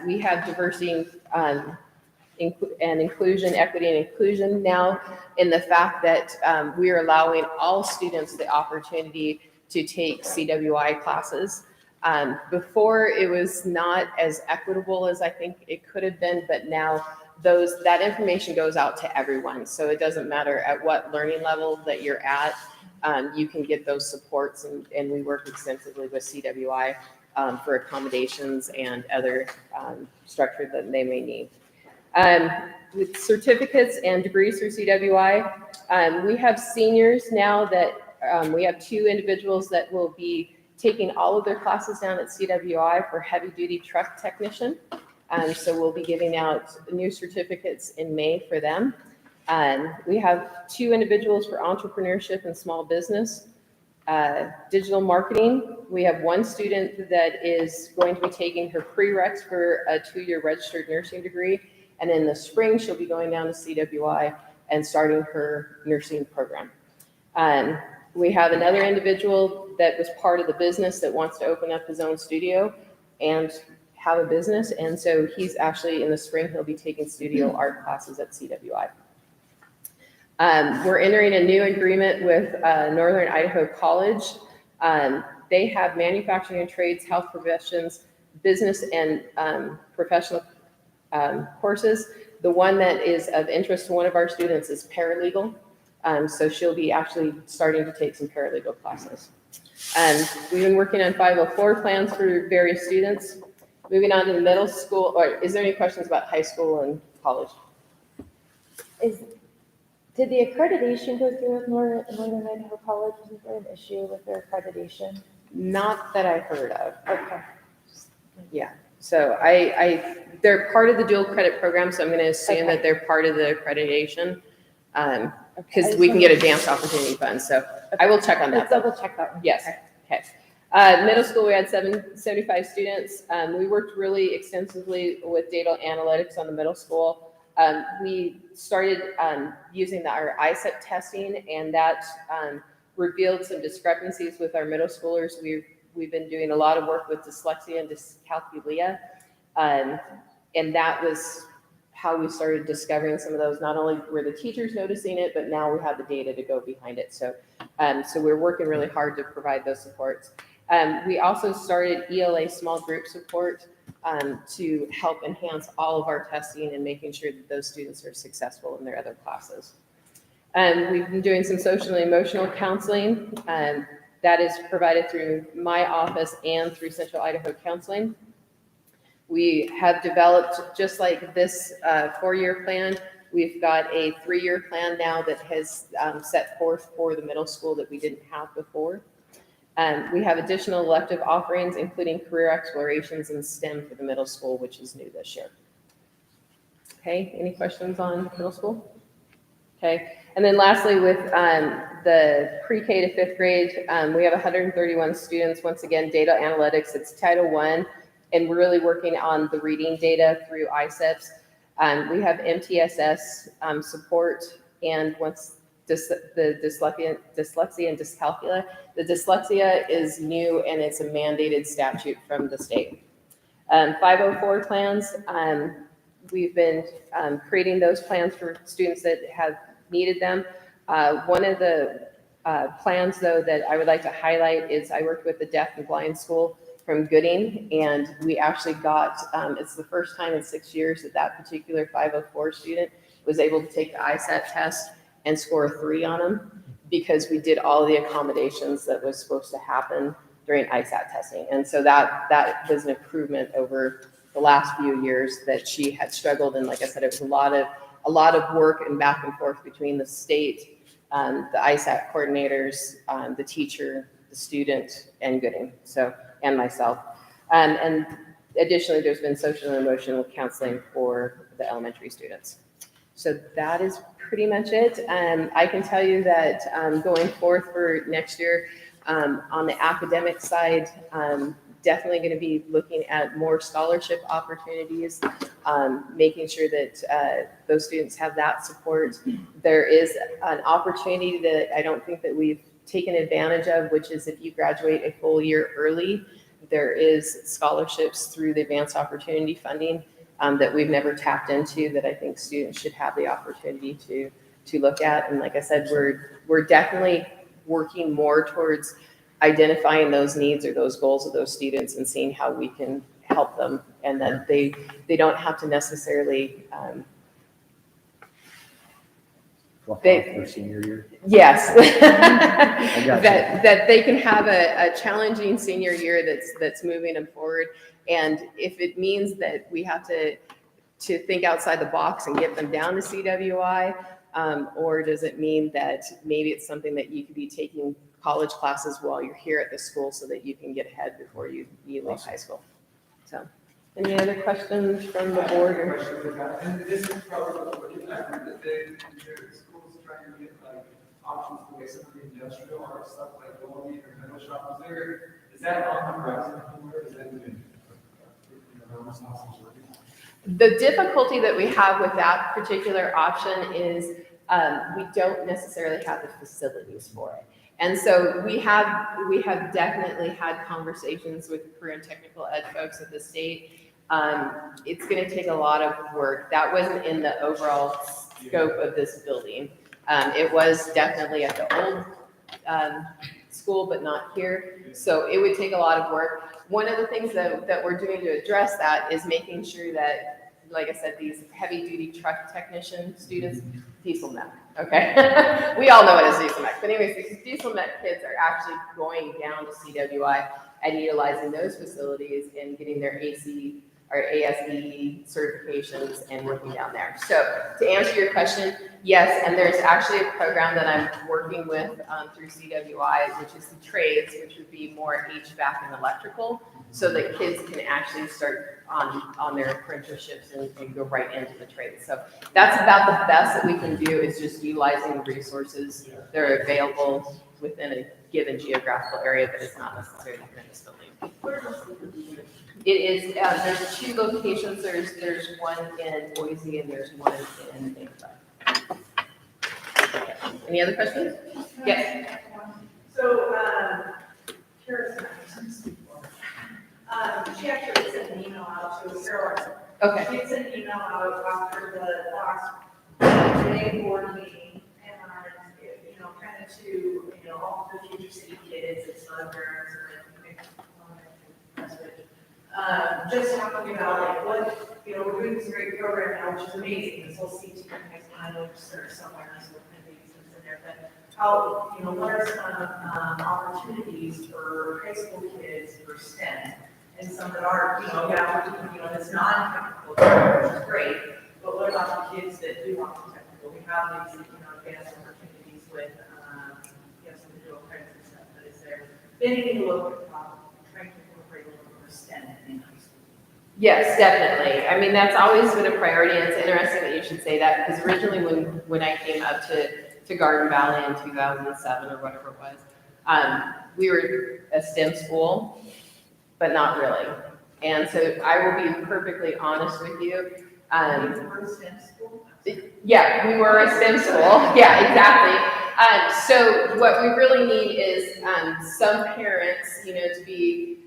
C: We have diversity and inclusion, equity and inclusion now in the fact that we are allowing all students the opportunity to take CWI classes. Before it was not as equitable as I think it could have been, but now that information goes out to everyone. So it doesn't matter at what learning level that you're at.
L: you can get those supports, and we work extensively with CWI for accommodations and other structure that they may need. With certificates and degrees through CWI, we have seniors now that we have 2 individuals that will be taking all of their classes down at CWI for heavy-duty truck technician. So we'll be giving out new certificates in May for them. We have 2 individuals for entrepreneurship and small business. Digital marketing, we have 1 student that is going to be taking her prereqs for a 2-year registered nursing degree. And in the spring, she'll be going down to CWI and starting her nursing program. We have another individual that was part of the business that wants to open up his own studio and have a business. And so he's actually, in the spring, he'll be taking studio art classes at CWI. We're entering a new agreement with Northern Idaho College. They have manufacturing and trades, health professions, business and professional courses. The one that is of interest to one of our students is paralegal. So she'll be actually starting to take some paralegal classes. We've been working on 504 plans for various students. Moving on to the middle school, or is there any questions about high school and college?
C: Did the accreditation go through with Northern Idaho College? Was there an issue with their accreditation?
L: Not that I heard of.
C: Okay.
L: Yeah, so they're part of the dual credit program, so I'm gonna assume that they're part of the accreditation. Because we can get advanced opportunity funds, so I will check on that.
C: Let's double check that one.
L: Yes, okay. Middle school, we had 75 students. We worked really extensively with data analytics on the middle school. We started using our ISEP testing, and that revealed some discrepancies with our middle schoolers. We've been doing a lot of work with dyslexia and dyscalculia, and that was how we started discovering some of those. Not only were the teachers noticing it, but now we have the data to go behind it. So we're working really hard to provide those supports. We also started ELA small group support to help enhance all of our testing and making sure that those students are successful in their other classes. We've been doing some social and emotional counseling. That is provided through my office and through Central Idaho Counseling. We have developed, just like this 4-year plan, we've got a 3-year plan now that has set forth for the middle school that we didn't have before. We have additional elective offerings, including career explorations in STEM for the middle school, which is new this year. Okay, any questions on middle school? Okay, and then lastly, with the pre-K to 5th grade, we have 131 students. Once again, data analytics, it's Title I, and we're really working on the reading data through ISEPs. We have MTSS support, and once the dyslexia and dyscalculia. The dyslexia is new, and it's a mandated statute from the state. 504 plans, we've been creating those plans for students that have needed them. One of the plans, though, that I would like to highlight is I worked with the deaf and blind school from Gooding, and we actually got, it's the first time in 6 years that that particular 504 student was able to take the ISAT test and score a 3 on them, because we did all the accommodations that was supposed to happen during ISAT testing. And so that was an improvement over the last few years that she had struggled. And like I said, it was a lot of work and back and forth between the state, the ISAT coordinators, the teacher, the student, and Gooding, and myself. And additionally, there's been social and emotional counseling for the elementary students. So that is pretty much it. I can tell you that going forth for next year, on the academic side, definitely going to be looking at more scholarship opportunities, making sure that those students have that support. There is an opportunity that I don't think that we've taken advantage of, which is if you graduate a full year early, there is scholarships through the Advanced Opportunity Funding that we've never tapped into, that I think students should have the opportunity to look at. And like I said, we're definitely working more towards identifying those needs or those goals of those students and seeing how we can help them, and that they don't have to necessarily
F: Walk
L: They-
F: off their senior year.
L: Yes.
F: I got you.
L: That they can have a challenging senior year that's moving them forward. And if it means that we have to think outside the box and get them down to CWI, or does it mean that maybe it's something that you could be taking college classes while you're here at the school so that you can get ahead before you leave high school? So, any other questions from the board? or-
J: Questions about, and this is probably what you heard that the schools trying to get like options away some of the industrial or stuff like Goldie or metal shop. Is that on the horizon anywhere? Is that even?
L: The difficulty that we have with that particular option is we don't necessarily have the facilities for it. And so we have definitely had conversations with career and technical ed folks at the state. It's going to take a lot of work. That wasn't in the overall scope of this building. It was definitely at the old school, but not here. So it would take a lot of work. One of the things that we're doing to address that is making sure that, like I said, these heavy-duty truck technician students, diesel mech, okay? We all know what is diesel mech. But anyways, these diesel mech kids are actually going down to CWI and utilizing those facilities and getting their AC or ASE certifications and working down there. So to answer your question, yes, and there's actually a program that I'm working with through CWI, which is the trades, which would be more HVAC and electrical, so that kids can actually start on their apprenticeships and go right into the trades. So that's about the best that we can do, is just utilizing the resources that are available within a given geographical area, but it's not necessarily within this building. It is, there's 2 locations. There's one in Boise and there's one in Vancouver. Any other questions? Yes.
G: So, Kara, she actually sent an email out to Carol.
L: Okay.
G: She sent an email out after the last day board meeting, and, kind of to, all the future city kids and some parents and just talking about like what, we're doing this great program now, which is amazing, this whole CT I know there's somewhere else with in there, but how, what are some opportunities for high school kids for STEM? And some that are, that's non-technical, which is great, but what about the kids that do want the technical? We have these, advanced opportunities with, some digital kinds of stuff that is there. Then you can look at trying to incorporate a little more STEM in high school.
L: Yes, definitely. I mean, that's always been a priority, and it's interesting that you should say that, because originally when I came up to Garden Valley in 2007 or whatever it was, we were a STEM school, but not really. And so I will be perfectly honest with you.
G: We're a STEM school?
L: Yeah, we were a STEM school. Yeah, exactly. So what we really need is some parents, to be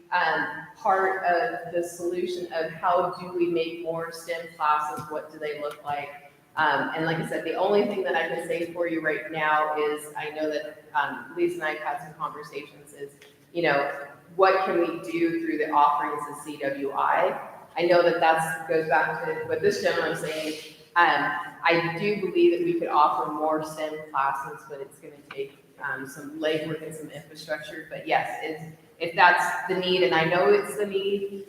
L: part of the solution of how do we make more STEM classes, what do they look like? And like I said, the only thing that I can say for you right now is, I know that Lisa and I have had some conversations, is, what can we do through the offerings of CWI? I know that goes back to what this gentleman was saying. I do believe that we could offer more STEM classes, but it's going to take some legwork and some infrastructure. But yes, if that's the need, and I know it's the need,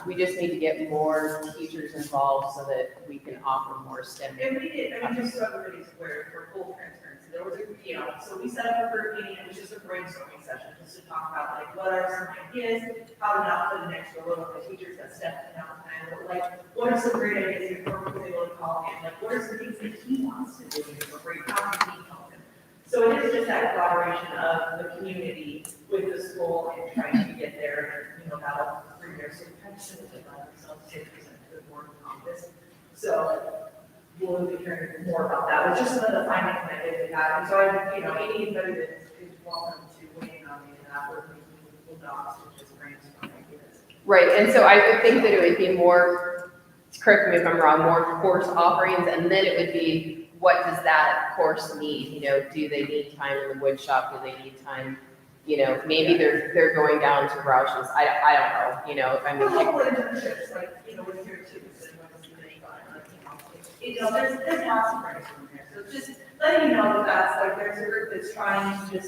L: we just need to get more teachers involved so that we can offer more STEM.
G: And we did, just so everybody's aware, for full transparency, there was so we set up a group meeting, it was just a brainstorming session, just to talk about like, what are some ideas, how to not put an extra load on the teachers that step down time, but like, what are some great ideas your group was able to call in, like, what are some things that he wants to do, incorporate, how can he help him? So it is just that collaboration of the community with the school and trying to get there, that'll bring their, so we kind of simply let ourselves say present to the board on this. So we'll be hearing more about that. It's just some of the findings that I did have. And so anybody that is welcome to weigh in on any of that, we're making Google Docs, which is brainstorm ideas.
L: Right, and so I would think that it would be more, correct me if I'm wrong, more course offerings, and then it would be, what does that course need? Do they need time in the wood shop? Do they need time? Maybe they're going down to Roush's. I don't know. I mean,
G: Well, internships, like, with your students and there's lots of brainstorm here. So just letting you know that that's like, there's a group that's trying to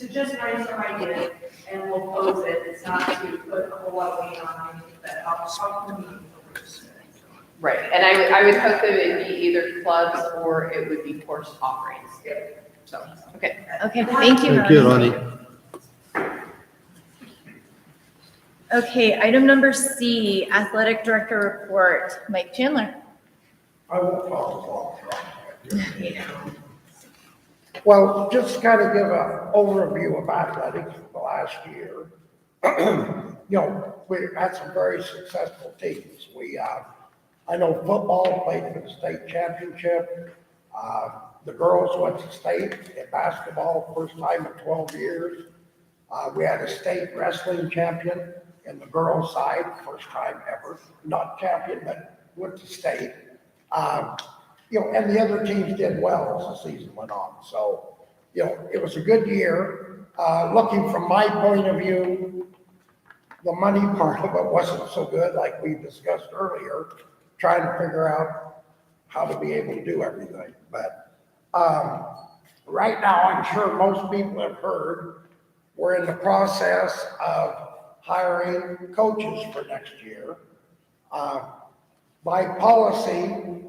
G: just brainstorm ideas and we'll pose it. It's not to put a whole lot of weight on anything, but how can we approach it?
L: Right, and I would hope that it would be either clubs or it would be course offerings. So, okay.
C: Okay, thank you,
A: Thank you,
C: Melanie.
A: Ronnie.
C: Okay, item number C, athletic director report. Mike Chandler.
D: I won't talk as long as Ron. Well, just to kind of give an overview of athletics for the last year. You know, we had some very successful teams. I know football played for the state championship. The girls went to state in basketball, first time in 12 years. We had a state wrestling champion in the girls' side, first time ever. Not champion, but went to state. You know, and the other teams did well as the season went on. So, you know, it was a good year. Looking from my point of view, the money part of it wasn't so good, like we discussed earlier, trying to figure out how to be able to do everything. But right now, I'm sure most people have heard, we're in the process of hiring coaches for next year. By policy,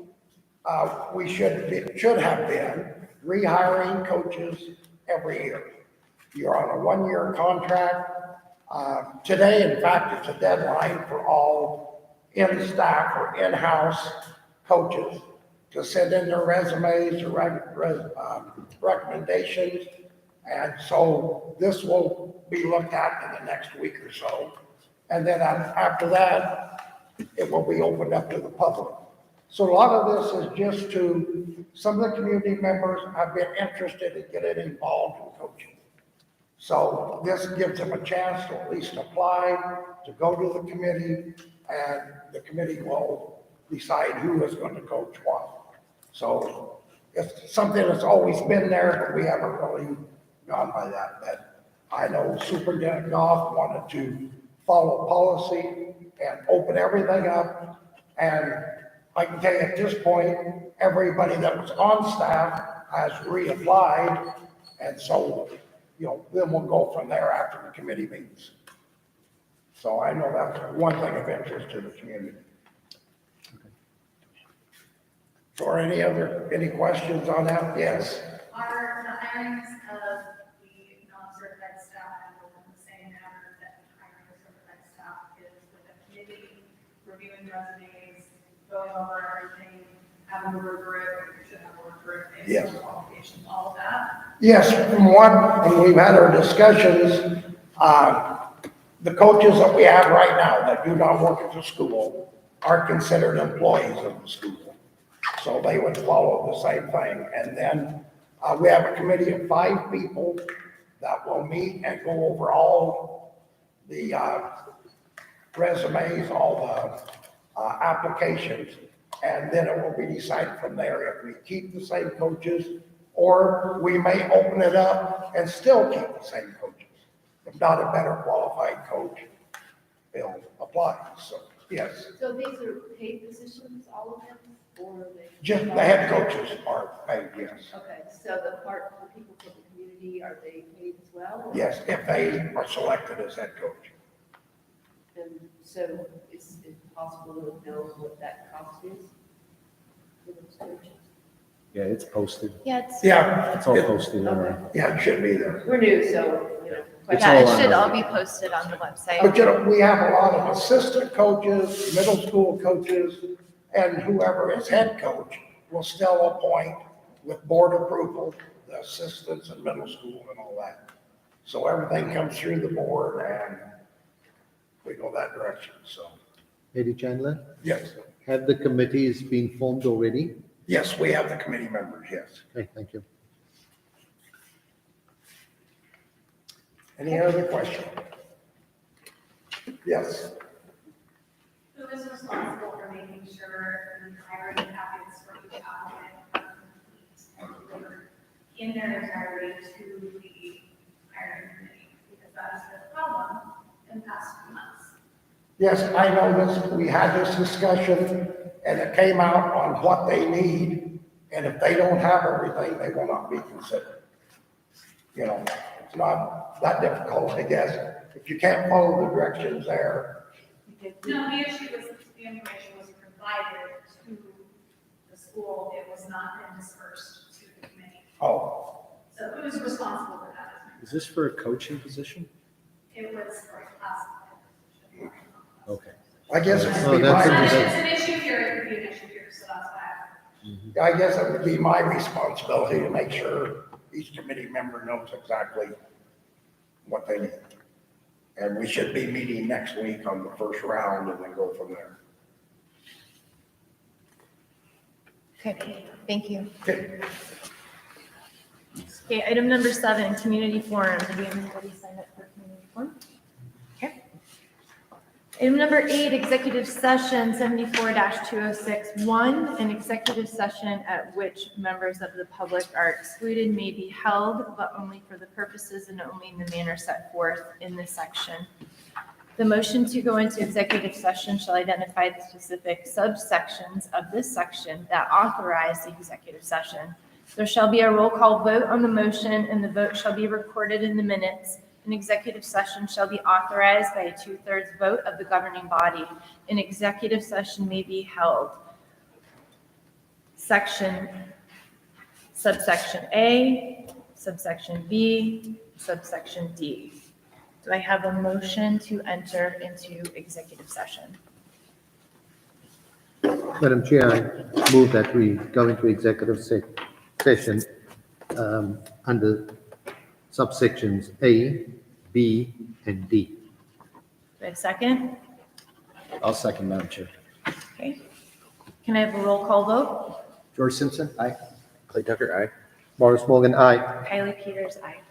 D: we should have been rehiring coaches every year. You're on a one-year contract. Today, in fact, it's a deadline for all in-staff or in-house coaches to send in their resumes or recommendations. And so this will be looked at in the next week or so. And then after that, it will be opened up to the public. So a lot of this is just to, some of the community members have been interested in getting involved in coaching. So this gives them a chance to at least apply, to go to the committee, and the committee will decide who is going to coach what. So it's something that's always been there, but we haven't really gone by that. But I know Superintendent Goff wanted to follow policy and open everything up. And I can tell you at this point, everybody that was on staff has reapplied. And so, you know, then we'll go from there after the committee meets. So I know that's one thing of interest to the community. Or any questions on that? Yes.
G: Are the hirings of the non-certified staff handled in the same manner that hiring of certified staff is with a committee, reviewing resumes, going over everything, having a rubric, you should have a rubric, based on qualifications, all of that?
D: Yes, from when we've had our discussions, the coaches that we have right now that do not work at the school are considered employees of the school. So they would follow the same thing. And then we have a committee of 5 people that will meet and go over all the resumes, all the applications. And then it will be decided from there if we keep the same coaches or we may open it up and still keep the same coaches. If not a better qualified coach, they'll apply. So, yes.
E: So these are paid positions, all of them, or are they?
D: Just the head coaches are paid, yes.
E: Okay, so the people from the community, are they paid as well? or-
D: Yes, if they are selected as head coach.
E: And so is it possible to know what that cost is for those coaches?
F: Yeah, it's posted.
C: Yeah, it's,
D: Yeah.
F: It's all posted on there.
D: Yeah, it should be there.
E: We're new, so, you know.
F: It's
C: yeah,
F: all
C: it
F: on
C: should
F: the-
C: all be posted on the website.
D: But you know, we have a lot of assistant coaches, middle school coaches, and whoever is head coach will still appoint with board approval, the assistants in middle school and all that. So everything comes through the board and we go that direction, so,
A: Eddie Chandler,
D: yes.
A: have the committees been formed already?
D: Yes, we have the committee members, yes.
A: Okay, thank you.
D: Any other question? Yes.
G: Who is responsible for making sure the hiring packets for each applicant are complete and delivered in their entirety to the hiring committee? Because that has been a problem in the past few months.
D: Yes, I know this, we had this discussion and it came out on what they need And if they don't have everything, they will not be considered. You know, it's not that difficult, I guess. If you can't follow the directions there,
G: No, the issue was the information was provided to the school, it was not then dispersed to the committee.
D: oh,
G: So who's responsible for that?
F: Is this for a coaching position?
G: It was for a class.
F: Okay.
D: I guess it
F: Oh,
D: would be
F: that's
G: If
D: my,
G: it's an issue here, it could be an issue here, so that's why.
D: I guess it would be my responsibility to make sure each committee member knows exactly what they need. And we should be meeting next week on the first round and then go from there.
C: Okay, thank you.
D: Okay.
C: Okay, item number 7, community forum. Did we have anybody sign up for community forum? Okay. Item number 8, executive session 74-206-1, an executive session at which members of the public are excluded may be held, but only for the purposes and only in the manner set forth in this section. The motion to go into executive session shall identify the specific subsections of this section that authorize the executive session. There shall be a roll call vote on the motion, and the vote shall be recorded in the minutes. An executive session shall be authorized by a 2/3 vote of the governing body. An executive session may be held. Subsection A, subsection B, subsection D. Do I have a motion to enter into executive session?
A: Madam Chair, I move that we go into executive session under subsections A, B, and D.
C: Do I have a second?
F: I'll second, Madam Chair.
C: Okay. Can I have a roll call vote?
F: George Simpson, aye.
B: Clay Tucker, aye.
A: Morris Morgan, aye.
C: Kylie Peters, aye.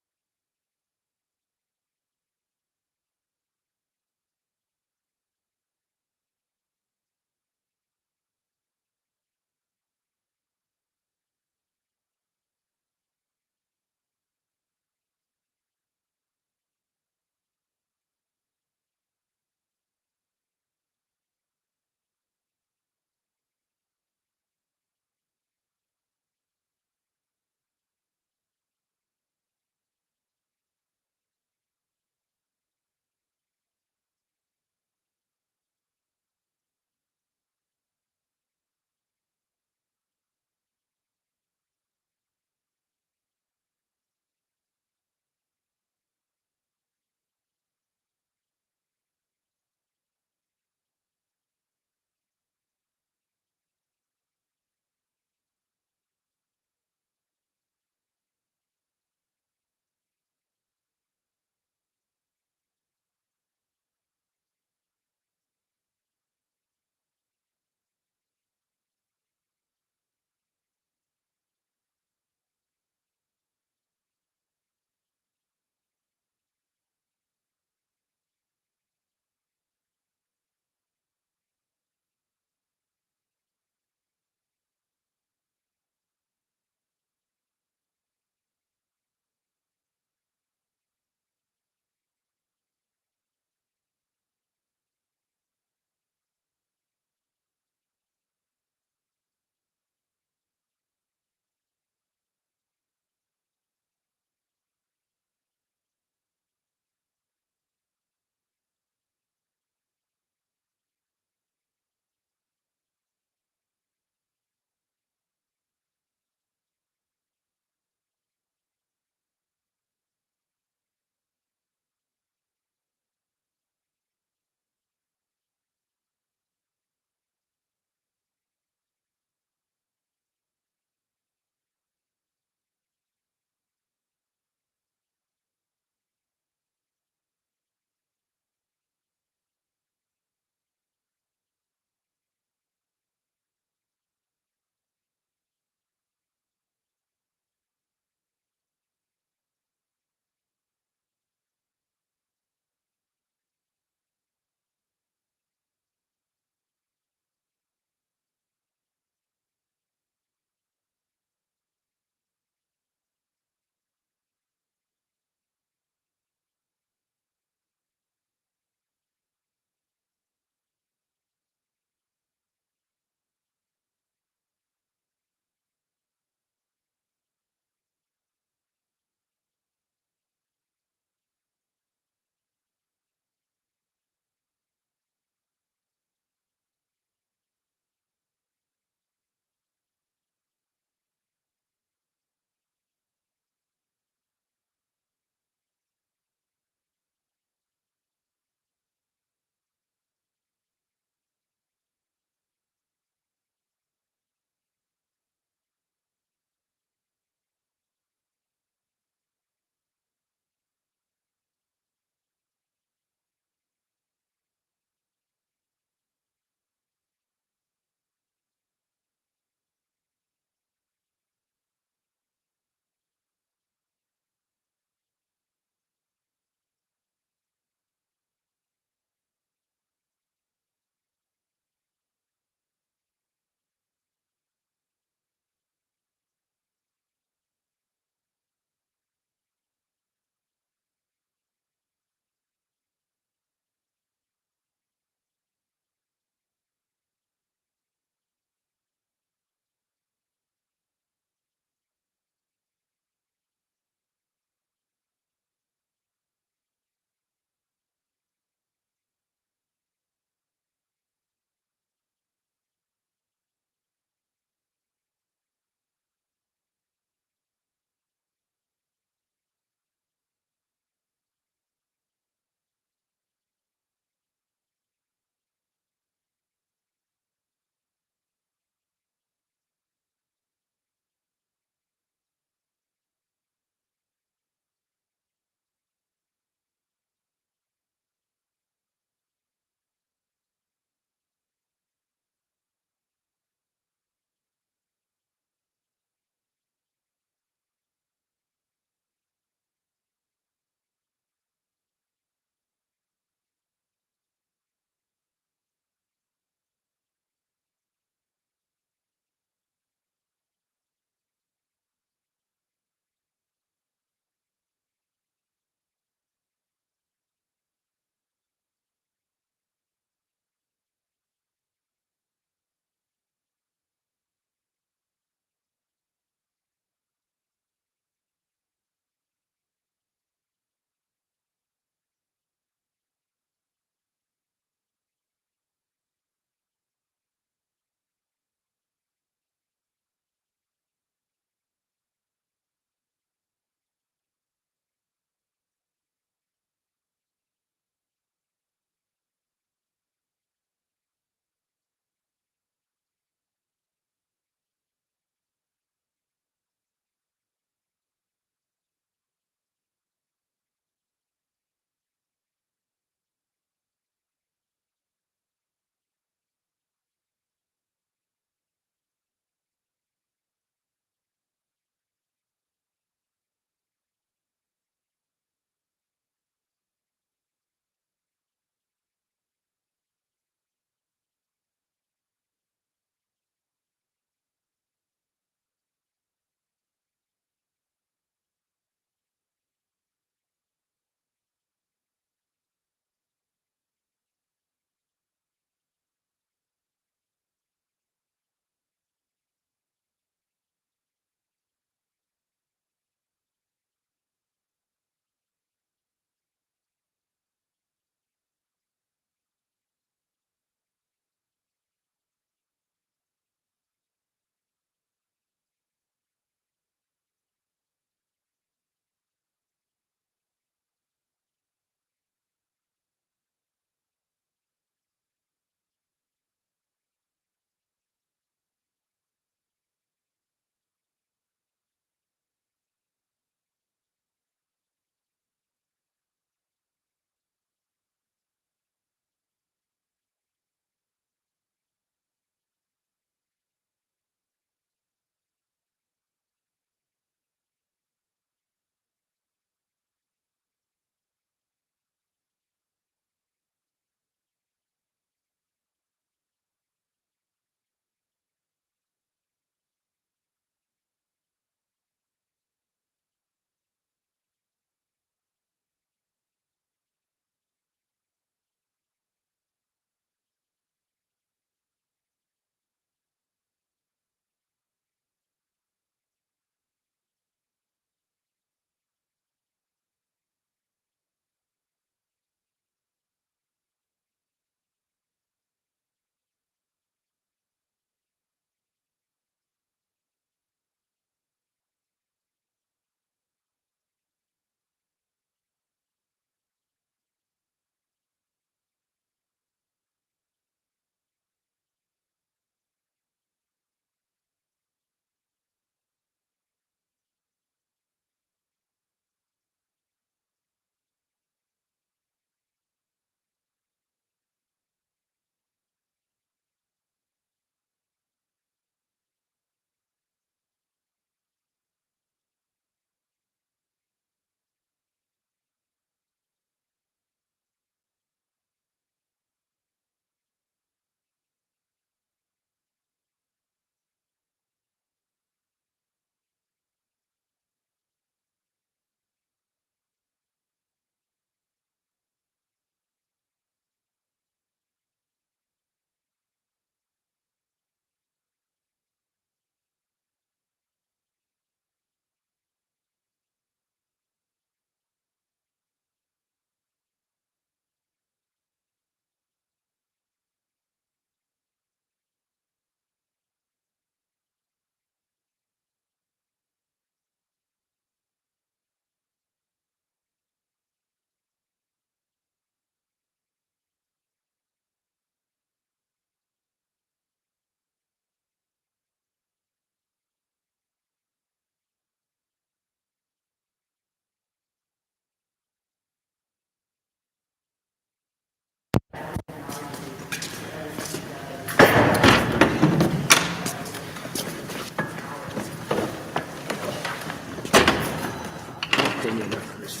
F: opinion of this.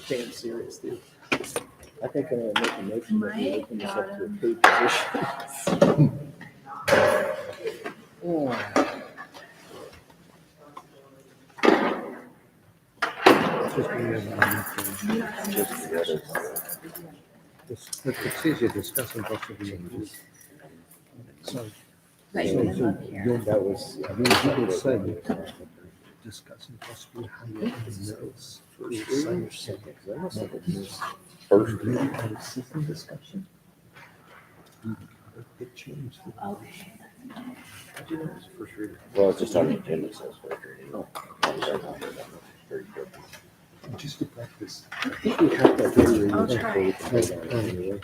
F: Damn serious, dude. I think I'm gonna make a motion that we open this up to a paid position. Oh.
A: Just be it says you're discussing possible changes. So,
F: That was,
A: I mean, you could say discussing possibly hiring notes for science subjects.
B: First,
A: System discussion. It changed.
I: Okay.
A: First reading.
B: well, it's just on the agenda, it says first reading. Very good.
A: Just to practice. I think we have that very
I: I'll try.
A: anyway.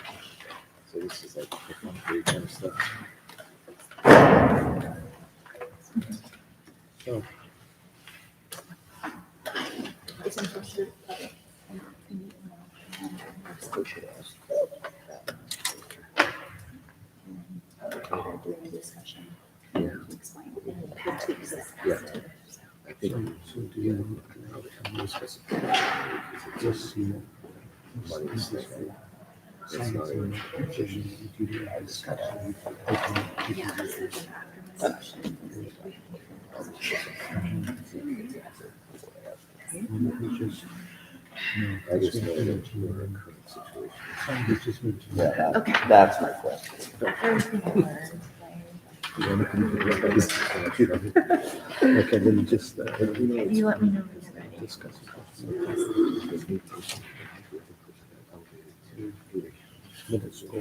F: so this is like the fun free kind of stuff.
A: So,
I: It's interesting.
F: We should ask.
I: During the discussion.
F: Yeah.
I: Explain. The tweaks.
F: Yeah. I think
A: so do you discuss it? Just, you know,
F: money is like,
A: science
F: not
A: and education, you do a discussion. Open people
I: Yeah.
A: discussion. We just,
F: I just know that we're in a current situation.
A: somebody just mentioned.
B: Yeah, that-
I: Okay.
B: that's my question.
I: Everything I learned.
A: Okay, then just,
C: You let me know when you're ready.
A: discuss it. Middle school,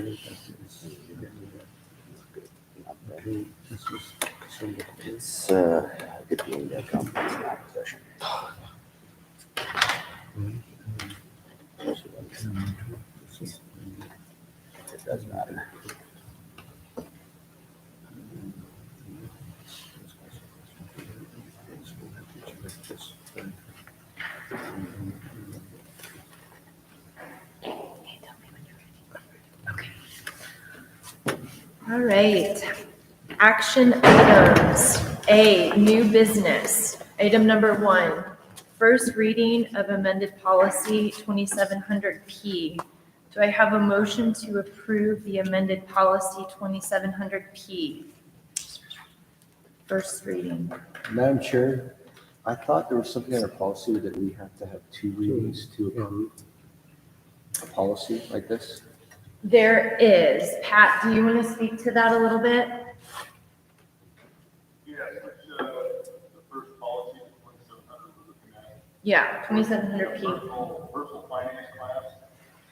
A: this was somewhat-
B: It's, good being that complex in that position. It does matter.
C: All right. Action items. A, new business. Item number 1, first reading of amended policy 2700P. Do I have a motion to approve the amended policy 2700P? First reading.
F: Madam Chair, I thought there was something in our policy that we have to have 2 readings to approve a policy like this.
C: There is. Pat, do you want to speak to that a little bit?
M: Yeah, the first policy, 2700 we're looking at.
C: Yeah, 2700P.
M: Personal finance class.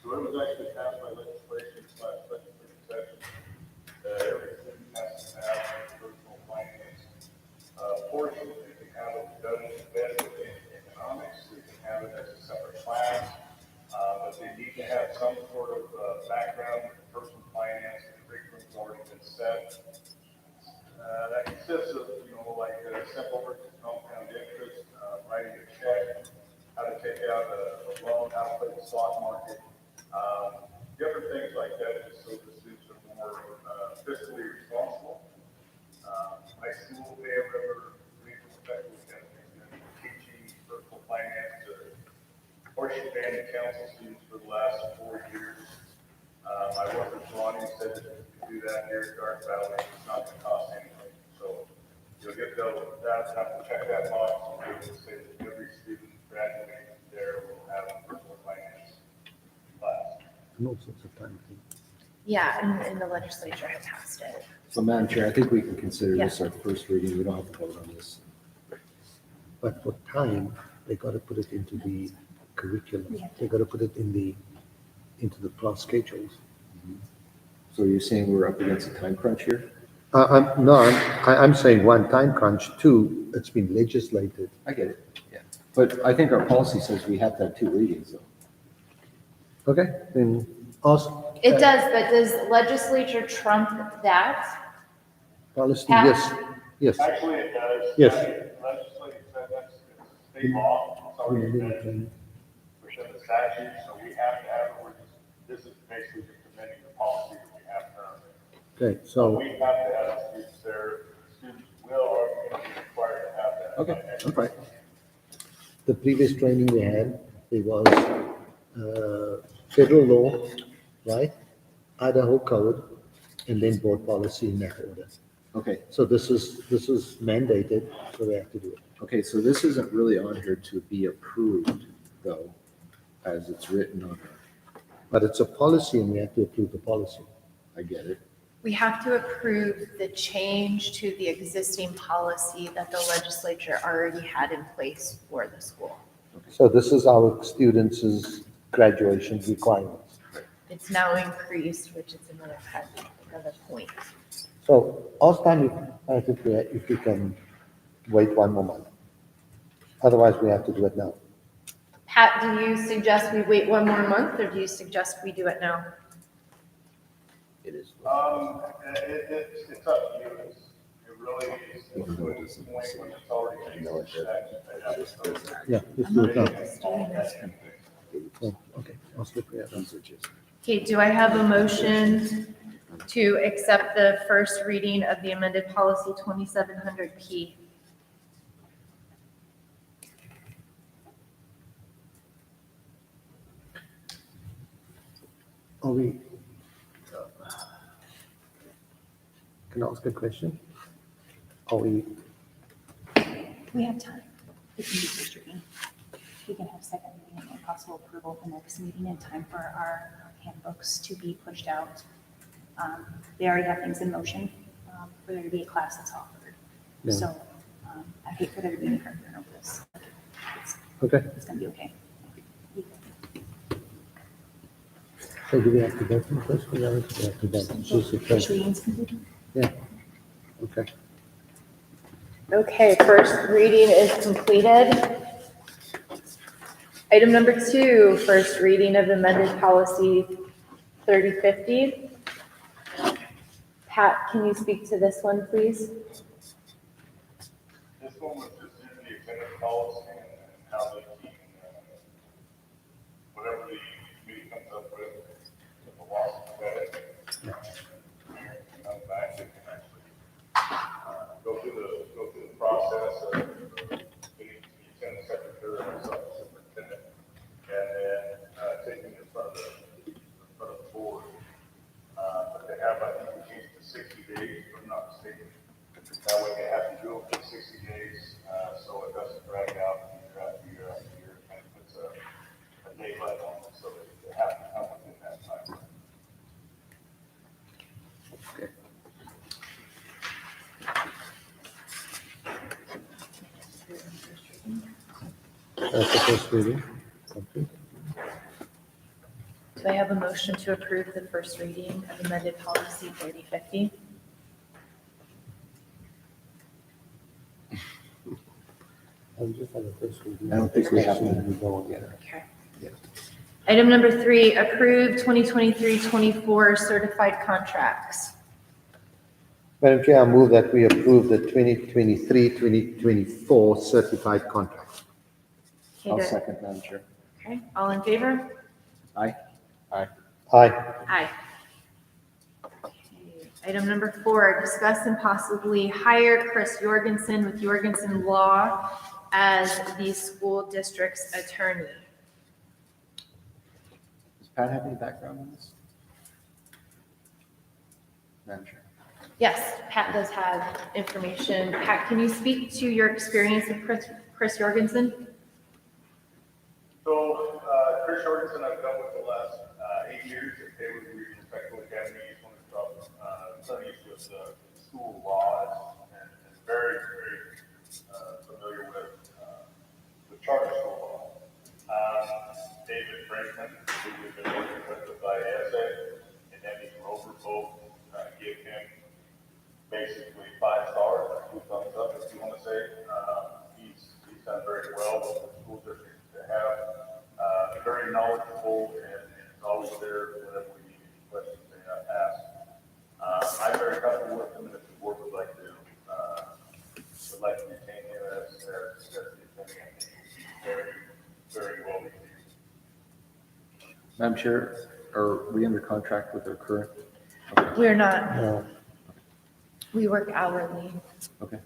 M: So it was actually passed by legislation last legislative session. Every student has to have a personal finance portion. They can have it done embedded in economics. They can have it as a separate class. But they need to have some sort of background in personal finance. The curriculum's already been set. That consists of, like simple versus compound interest, writing a check, how to take out a loan, how to play the stock market, different things like that, just so the students are more fiscally responsible. My school, Bay River Regional Technical Academy, has been teaching personal finance to Horseshoe Band and council students for the last 4 years. I work with Ronnie, said that you can do that here at Garden Valley, it's not gonna cost anything. So you'll get have to check that box, and be able to say that every student graduating there will have a personal finance class.
A: And all sorts of time.
C: Yeah, and the legislature had passed it.
F: So Madam Chair, I think we can consider this
C: Yeah.
F: our first reading. We don't have to vote on this.
A: But for time, they gotta put it into the curriculum. They gotta put it into the class schedules.
F: So you're saying we're up against a time crunch here?
A: I'm saying one, time crunch, 2, it's been legislated.
F: I get it, yeah. But I think our policy says we have to have 2 readings though.
A: Okay, then ask.
C: It does, but does legislature trump that?
A: Policy,
C: Pat?
A: yes.
M: Actually, it does.
A: Yes.
M: Legislature said that's state law, it's already been within the statute, so we have to have it. This is basically just amending the policy that we have currently.
A: Okay,
M: So
A: so,
M: we have to have students there, students will or going to be required to have that.
F: Okay, I'm fine.
A: the previous training we had, there was federal law, right? Idaho code, and then board policy in that order.
F: Okay,
A: So this is mandated, so we have to do it.
F: okay, so this isn't really on here to be approved, though, as it's written on here.
A: But it's a policy and we have to approve the policy.
F: I get it.
C: We have to approve the change to the existing policy that the legislature already had in place for the school.
A: So this is our students' graduation requirements.
C: It's now increased, which is another point.
A: So ask time if we can wait one more month. Otherwise, we have to do it now.
C: Pat, do you suggest we wait one more month, or do you suggest we do it now?
F: It is.
M: It's up to you. It really is.
F: Even though it doesn't
M: When
F: say.
M: it's already
F: I know it does.
A: Yeah, let's do it now.
F: Yeah,
A: Okay, I'll slip it out.
F: those are just-
C: Okay, do I have a motion to accept the first reading of the amended policy 2700P?
A: Are we? Can I ask a question? Are we,
I: We have time. We can do first reading. We can have second reading and possible approval at the next meeting in time for our handbooks to be pushed out. They already have things in motion for there to be a class that's offered.
A: Yeah.
I: So I hate for there to be any heartburn over this.
A: okay,
I: It's gonna be okay.
A: so do we have to vote on first? We have to vote. Just a
I: First
A: first.
I: reading's completed.
A: Yeah, okay.
C: Okay, first reading is completed. Item number 2, first reading of amended policy 3050. Pat, can you speak to this one, please?
M: This one was just in the attendance policy and how they keep, whatever the committee comes up with the loss of credit. Come back, they can actually, go through the process of getting the attendance secretary or superintendent, and then, taking it in front of the board. But they have, I think, reduced to 60 days, if I'm not mistaken. That way they have to do it for 60 days, so it doesn't drag out year after year after year. And it puts a daylight on it, so they have to come within that time.
F: Okay.
A: That's the first reading. Okay.
C: Do I have a motion to approve the first reading of amended policy 3050?
A: I'll just have a first reading.
F: I don't think we have to.
A: And we go on yet.
C: Okay.
F: Yeah.
C: Item number 3, approve 2023-24 certified contracts.
A: Madam Chair, I move that we approve the 2023-2024 certified contract.
C: Okay,
F: I'll
C: do-
F: second, Madam Chair.
C: Okay, all in favor?
F: Aye.
A: Aye.
C: Aye. Okay, item number 4, discuss and possibly hire Chris Jorgensen with Jorgensen Law as the school district's attorney.
F: Does Pat have any background on this? Madam Chair.
C: Yes, Pat does have information. Pat, can you speak to your experience with Chris Jorgensen?
M: So, Chris Jorgensen, I've dealt with the last 8 years at Hayward Regional Technical Academy. He's one of the attorneys with school laws and very, very familiar with charter school law. David Franklin, who we've been working with ISA, and Andy Grover both give him basically 5 stars, 2 thumbs up, if you want to say. He's done very well with the school district to have. Very knowledgeable and is always there whenever we need any questions they have asked. I'm very comfortable with him, and if the board would like to retain him as the attorney, I think he would be very, very well received.
F: Madam Chair, are we under contract with our current?
C: We're not.
A: No.
C: We work hourly.
F: Okay.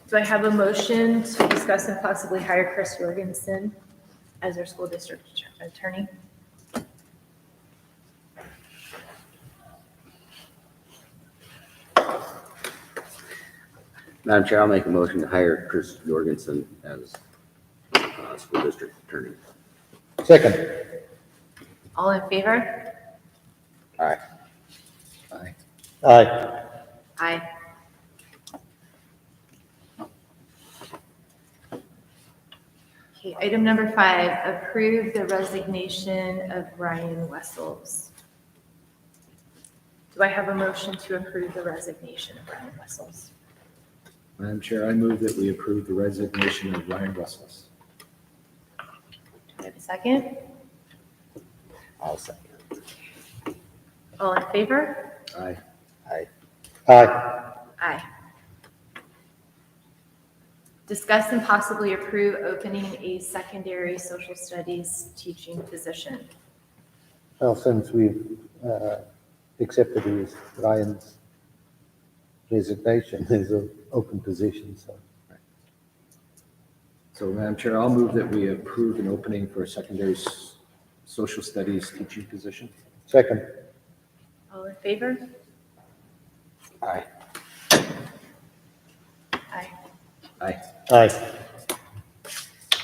C: Do I have a motion to discuss and possibly hire Chris Jorgensen as our school district attorney?
B: Madam Chair, I'll make a motion to hire Chris Jorgensen as school district attorney.
A: Second.
C: All in favor?
B: Aye.
F: Aye.
A: Aye.
C: Aye. Okay, item number 5, approve the resignation of Ryan Wessels. Do I have a motion to approve the resignation of Ryan Wessels?
F: Madam Chair, I move that we approve the resignation of Ryan Wessels.
C: Do I have a second?
B: I'll second.
C: All in favor?
F: Aye.
B: Aye.
A: Aye.
C: Aye. Discuss and possibly approve opening a secondary social studies teaching position.
A: Well, since we've accepted Ryan's resignation, there's an open position, so.
F: So, Madam Chair, I'll move that we approve an opening for a secondary social studies teaching position.
A: Second.
C: All in favor?
B: Aye.
C: Aye.
F: Aye.
A: Aye.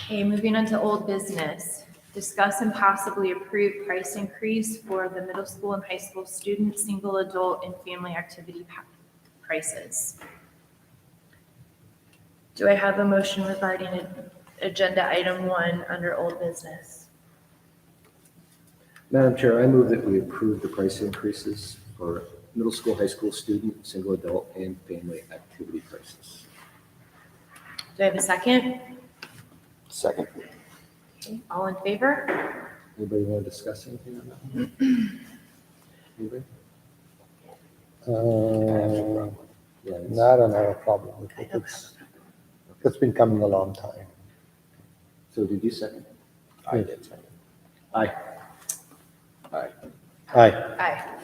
C: Okay, moving on to old business. Discuss and possibly approve price increase for the middle school and high school student, single adult, and family activity prices. Do I have a motion regarding agenda item 1 under old business?
F: Madam Chair, I move that we approve the price increases for middle school, high school student, single adult, and family activity prices.
C: Do I have a second?
B: Second.
C: Okay, all in favor?
F: Anybody want to discuss anything on that one? Anybody? Yeah, it's-
A: No, I don't have a problem with it. It's been coming a long time.
F: So did you second?
B: I did second.
F: Aye.
B: Aye.
A: Aye.
C: Aye.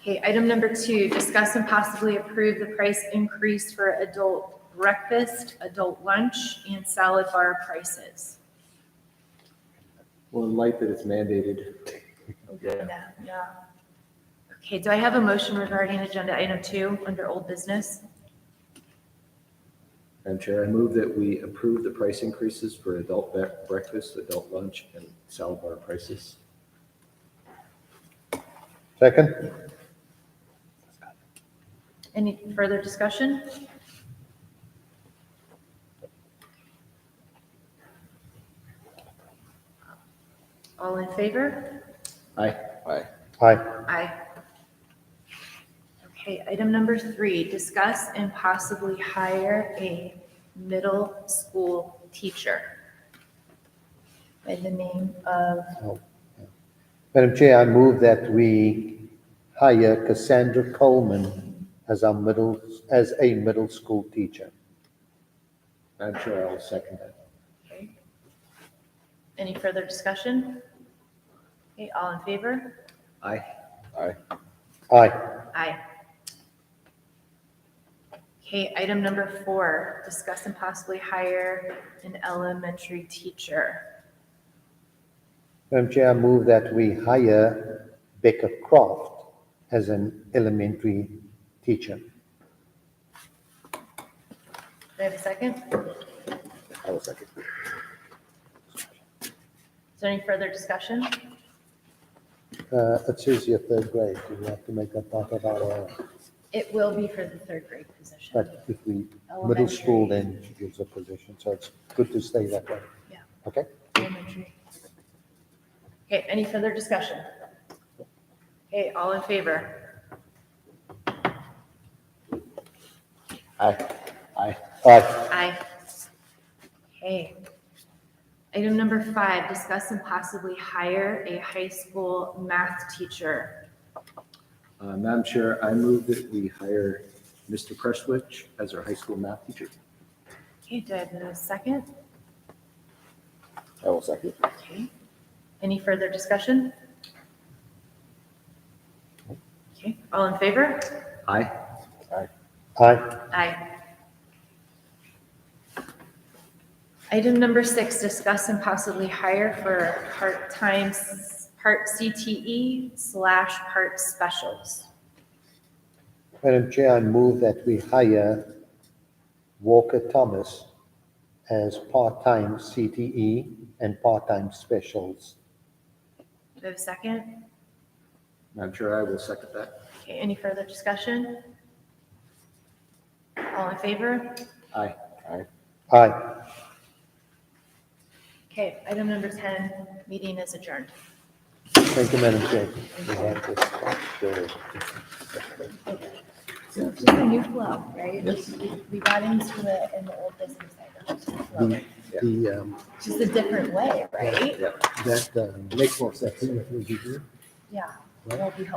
C: Okay, item number 2, discuss and possibly approve the price increase for adult breakfast, adult lunch, and salad bar prices.
F: Well, in light that it's mandated,
C: Yeah. Okay, do I have a motion regarding agenda item 2 under old business?
F: Madam Chair, I move that we approve the price increases for adult breakfast, adult lunch, and salad bar prices.
A: Second.
C: Any further discussion? All in favor?
F: Aye.
B: Aye.
A: Aye.
C: Aye. Okay, item number 3, discuss and possibly hire a middle school teacher by the name of,
A: Madam Chair, I move that we hire Cassandra Coleman as a middle school teacher.
F: Madam Chair, I will second that.
C: okay. Any further discussion? Okay, all in favor?
F: Aye.
B: Aye.
A: Aye.
C: Aye. Okay, item number 4, discuss and possibly hire an elementary teacher.
A: Madam Chair, I move that we hire Becca Croft as an elementary teacher.
C: Do I have a second?
B: I will second.
C: Is there any further discussion?
A: It says here 3rd grade. Do we have to make that part of our,
C: It will be for the 3rd grade position.
A: but if we, middle school, then she gives a position, so it's good to stay that way.
C: Yeah.
A: Okay?
C: Elementary. Okay, any further discussion? Okay, all in favor?
B: Aye.
F: Aye.
A: Aye.
C: Aye. Okay. Item number 5, discuss and possibly hire a high school math teacher.
F: Madam Chair, I move that we hire Mr. Prestwich as our high school math teacher.
C: Okay, do I have a second?
B: I will second.
C: Okay. Any further discussion? Okay, all in favor?
F: Aye.
A: Aye.
C: Aye. Item number 6, discuss and possibly hire for part-time, part CTE/part specials.
A: Madam Chair, I move that we hire Walker Thomas as part-time CTE and part-time specials.
C: Do we have a second?
F: Madam Chair, I will second that.
C: Okay, any further discussion? All in favor?
F: Aye.
A: Aye.
C: Okay, item number 10, meeting is adjourned.
A: Thank you, Madam Chair. We have this,
C: So it's just a new flow, right? We got into it in the old business items.
A: the,
C: It's just a different way, right?
A: that,
F: Makes more sense.
A: that thing that we do here,
C: Yeah, it'll be helpful.